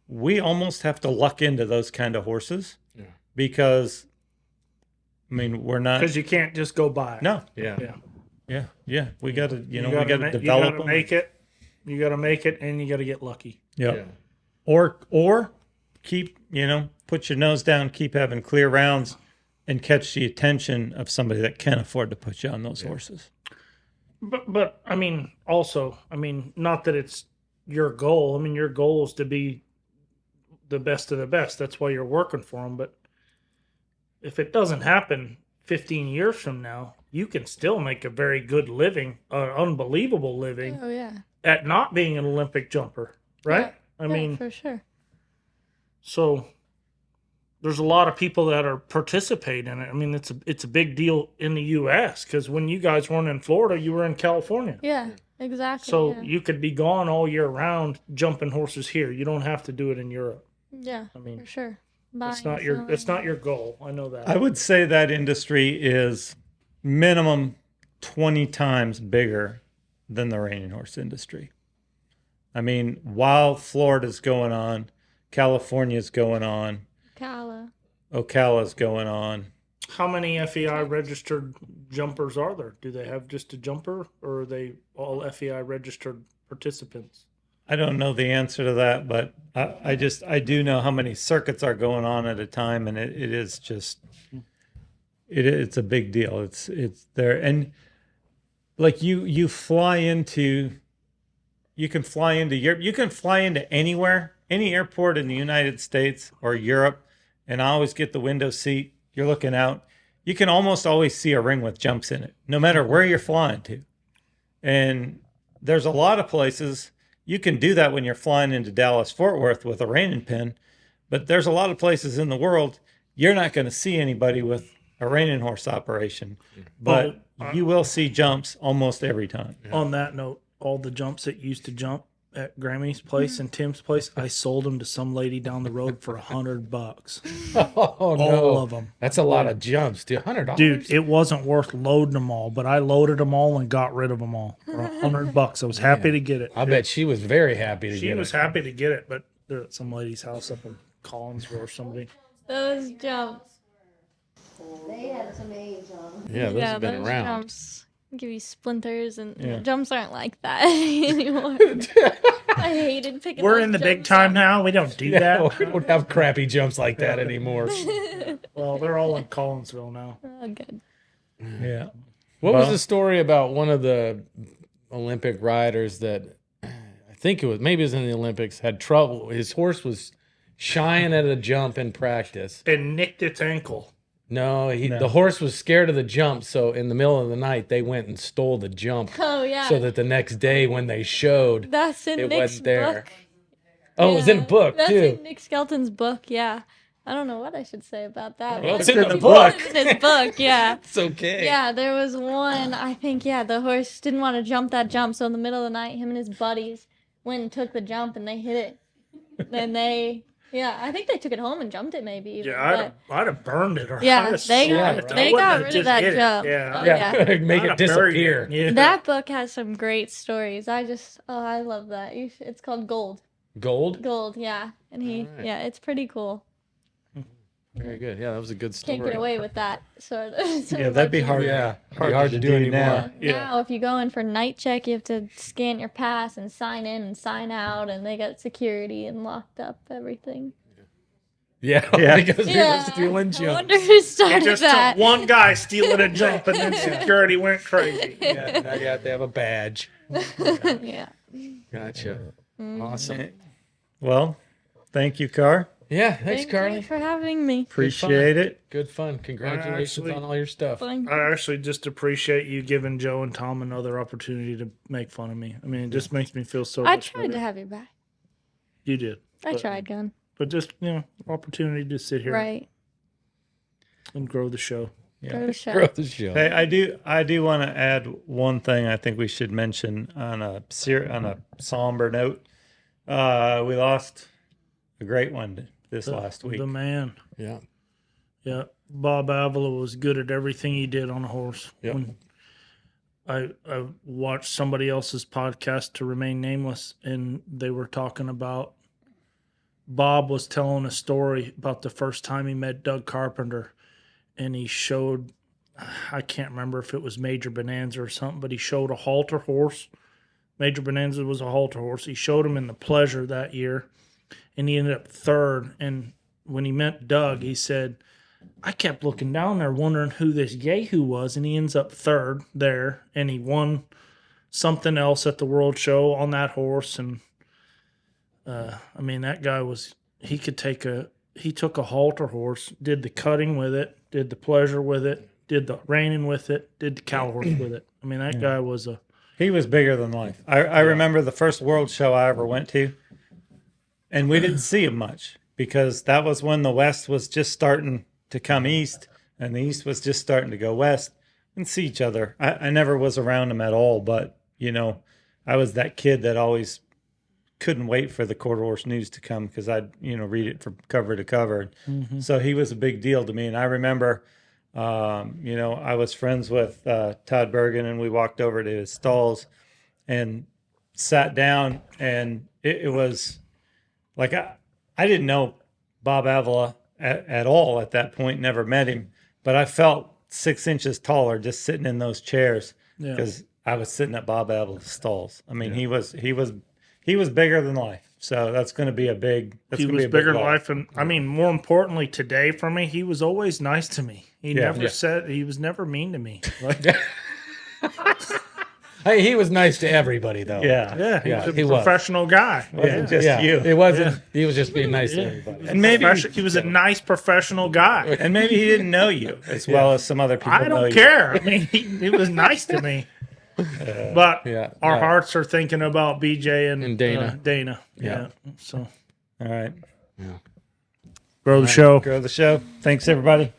Speaker 3: we almost have to luck into those kind of horses because, I mean, we're not.
Speaker 2: Because you can't just go by.
Speaker 3: No.
Speaker 1: Yeah.
Speaker 3: Yeah. We got to, we got to develop
Speaker 2: You got to
Speaker 3: them.
Speaker 2: make it. You got to make it, and you got to get lucky.
Speaker 3: Yeah.
Speaker 1: Yeah.
Speaker 3: Or keep, put your nose down, keep having clear rounds, and catch the attention of somebody that can afford to put you on those horses.
Speaker 2: But I mean, also, not that it's your goal. I mean, your goal is to be the best of the best. That's why you're working for them. But if it doesn't happen 15 years from now, you can still make a very good living, an unbelievable living
Speaker 4: Oh yeah.
Speaker 2: at not being an Olympic jumper, right? I
Speaker 4: Yeah,
Speaker 2: mean,
Speaker 4: for sure.
Speaker 2: so there's a lot of people that are participating in it. I mean, it's a big deal in the U.S. because when you guys weren't in Florida, you were in California.
Speaker 4: Yeah, exactly.
Speaker 2: So
Speaker 4: yeah.
Speaker 2: you could be gone all year round jumping horses here. You don't have to do it in Europe.
Speaker 4: Yeah,
Speaker 2: I mean,
Speaker 4: for sure.
Speaker 2: it's not your goal. I know that.
Speaker 3: I would say that industry is minimum 20 times bigger than the reining horse industry. I mean, while Florida's going on, California's going on,
Speaker 4: Kala.
Speaker 3: Ocala's going on.
Speaker 2: How many FEI registered jumpers are there? Do they have just a jumper, or are they all FEI registered participants?
Speaker 3: I don't know the answer to that, but I do know how many circuits are going on at a time, and it is just it's a big deal. It's there, and like you can fly into Europe, you can fly into anywhere, any airport in the United States or Europe, and I always get the window seat. You're looking out. You can almost always see a ring with jumps in it, no matter where you're flying to. And there's a lot of places you can do that when you're flying into Dallas Fort Worth with a reining pin, but there's a lot of places in the world you're not going to see anybody with a reining horse operation, but you will see jumps almost every time.
Speaker 2: On that note, all the jumps that used to jump at Grammy's place and Tim's place, I sold them to some lady down the road for $100.
Speaker 1: Oh no.
Speaker 2: All of them.
Speaker 1: That's a lot of jumps, dude. $100.
Speaker 2: Dude, it wasn't worth loading them all, but I loaded them all and got rid of them all for $100. I was happy to get it.
Speaker 1: I bet she was very happy to
Speaker 2: She
Speaker 1: get
Speaker 2: was
Speaker 1: it.
Speaker 2: happy to get it, but they're at some lady's house up in Collinsville or somebody.
Speaker 4: Those jumps.
Speaker 5: They had some age on them.
Speaker 1: Yeah, those have been
Speaker 4: those
Speaker 1: around.
Speaker 4: jumps give you splinters, and
Speaker 3: Yeah.
Speaker 4: jumps aren't like that anymore. I hated picking.
Speaker 2: We're
Speaker 4: those
Speaker 2: in the big
Speaker 4: jumps
Speaker 2: time
Speaker 4: up.
Speaker 2: now. We don't do that.
Speaker 1: We don't have crappy jumps like that anymore.
Speaker 2: Well, they're all in Collinsville now.
Speaker 4: Oh, good.
Speaker 3: Yeah.
Speaker 1: What was
Speaker 3: Well-
Speaker 1: the story about one of the Olympic riders that I think it was maybe it was in the Olympics had trouble? His horse was shying at a jump in practice.
Speaker 2: And nicked its ankle.
Speaker 1: No,
Speaker 3: No.
Speaker 1: the horse was scared of the jump, so in the middle of the night they went and stole the jump
Speaker 4: Oh yeah.
Speaker 1: so that the next day when they showed,
Speaker 4: That's in
Speaker 1: it
Speaker 4: Nick's
Speaker 1: wasn't there.
Speaker 4: book.
Speaker 1: Oh, it was in a
Speaker 4: Yeah,
Speaker 1: book
Speaker 4: That's
Speaker 1: too.
Speaker 4: in Nick Skelton's book. Yeah. I don't know what I should say about that.
Speaker 1: Well,
Speaker 4: but
Speaker 1: it's in the
Speaker 4: it's
Speaker 1: book.
Speaker 4: in his book. Yeah.
Speaker 1: It's okay.
Speaker 4: Yeah, there was one, I think, the horse didn't want to jump that jump, so in the middle of the night, him and his buddies went and took the jump, and they hit it. Then I think they took it home and jumped it maybe. Even,
Speaker 2: Yeah, I'd have burned it. Or
Speaker 4: Yeah,
Speaker 2: I'd have
Speaker 4: they
Speaker 2: slapped
Speaker 4: got-
Speaker 2: it. I
Speaker 4: they
Speaker 2: wouldn't
Speaker 4: got
Speaker 2: have
Speaker 4: rid of
Speaker 2: just
Speaker 4: that
Speaker 2: hit it.
Speaker 4: jump.
Speaker 2: Yeah.
Speaker 4: Oh,
Speaker 1: Yeah,
Speaker 4: yeah.
Speaker 1: make
Speaker 2: I'd
Speaker 1: it
Speaker 2: have buried
Speaker 1: disappear.
Speaker 2: it. Yeah.
Speaker 4: That book has some great stories. I love that. It's called Gold.
Speaker 1: Gold.
Speaker 4: Gold, yeah. And
Speaker 1: Alright.
Speaker 4: it's pretty cool.
Speaker 1: Very good. Yeah, that was a good story.
Speaker 4: Can't get away with that sort of.
Speaker 3: Yeah, that'd be hard.
Speaker 1: Yeah,
Speaker 3: Hard to do now.
Speaker 2: Yeah.
Speaker 4: Now, if you go in for night check, you have to scan your pass and sign in and sign out, and they got security and locked up everything.
Speaker 1: Yeah,
Speaker 3: Yeah.
Speaker 1: because they were stealing
Speaker 4: I
Speaker 1: jumps.
Speaker 4: wonder who
Speaker 2: It
Speaker 4: started
Speaker 2: just
Speaker 4: that.
Speaker 2: took one guy stealing a jump, and then security went crazy.
Speaker 1: Yeah, now you have to have a badge.
Speaker 4: Yeah.
Speaker 1: Gotcha.
Speaker 4: Mm-hmm.
Speaker 1: Awesome.
Speaker 3: Well, thank you, Car.
Speaker 1: Yeah, thanks,
Speaker 4: Thank you
Speaker 1: Carlee.
Speaker 4: for having me.
Speaker 3: Appreciate it.
Speaker 1: Good fun. Congratulations
Speaker 2: Actually-
Speaker 1: on all your stuff.
Speaker 4: Fun.
Speaker 2: I actually just appreciate you giving Joe and Tom another opportunity to make fun of me. I mean, it just makes me feel so
Speaker 4: I
Speaker 2: much
Speaker 4: tried
Speaker 2: better.
Speaker 4: to have you back.
Speaker 2: You did.
Speaker 4: I
Speaker 2: But-
Speaker 4: tried, Gun.
Speaker 2: But just, opportunity to sit here
Speaker 4: Right.
Speaker 2: and grow the show.
Speaker 4: Go to the show.
Speaker 1: Grow the show.
Speaker 3: Hey, I do want to add one thing I think we should mention on a somber note. We lost a great one this last week.
Speaker 2: The man.
Speaker 1: Yeah.
Speaker 2: Yeah. Bob Avila was good at everything he did on a horse.
Speaker 1: Yep.
Speaker 2: When I watched somebody else's podcast, To Remain Nameless, and they were talking about Bob was telling a story about the first time he met Doug Carpenter, and he showed, I can't remember if it was Major Bonanza or something, but he showed a halter horse. Major Bonanza was a halter horse. He showed him in the Pleasure that year, and he ended up third. And when he met Doug, he said, I kept looking down there wondering who this Yahoo was, and he ends up third there, and he won something else at the World Show on that horse. And I mean, that guy he took a halter horse, did the cutting with it, did the Pleasure with it, did the reining with it, did the cow horse with it. I mean, that guy was
Speaker 3: He was bigger than life. I remember the first world show I ever went to, and we didn't see him much because that was when the West was just starting to come east, and the East was just starting to go west and see each other. I never was around him at all, but, I was that kid that always couldn't wait for the Quarter Horse News to come because I'd, read it from cover to cover. So he was a big deal to me. And I remember, I was friends with Todd Bergen, and we walked over to his stalls and sat down, and it was like I didn't know Bob Avila at all at that point, never met him, but I felt 6 inches taller just sitting in those chairs because I was sitting at Bob Avila's stalls. I mean, he was bigger than life. So that's going to be a big.
Speaker 2: he was bigger than life, and I mean, more importantly, today for me, he was always nice to me. He was never mean to me. Like,
Speaker 1: Hey, he was nice to everybody though.
Speaker 3: Yeah.
Speaker 2: he was
Speaker 1: he
Speaker 2: a
Speaker 1: was.
Speaker 2: professional guy.
Speaker 3: Wasn't just you.
Speaker 1: It wasn't. He was just being nice to everybody.
Speaker 3: And maybe
Speaker 2: He was a nice professional guy.
Speaker 3: and maybe he didn't know you as well as some other people
Speaker 2: I
Speaker 3: know
Speaker 2: don't
Speaker 3: you.
Speaker 2: care. I mean, he was nice to me. But our hearts are thinking about BJ and
Speaker 1: Dana.
Speaker 2: Dana. Yeah. So
Speaker 3: All right.
Speaker 2: grow the show.
Speaker 3: Grow the show. Thanks, everybody.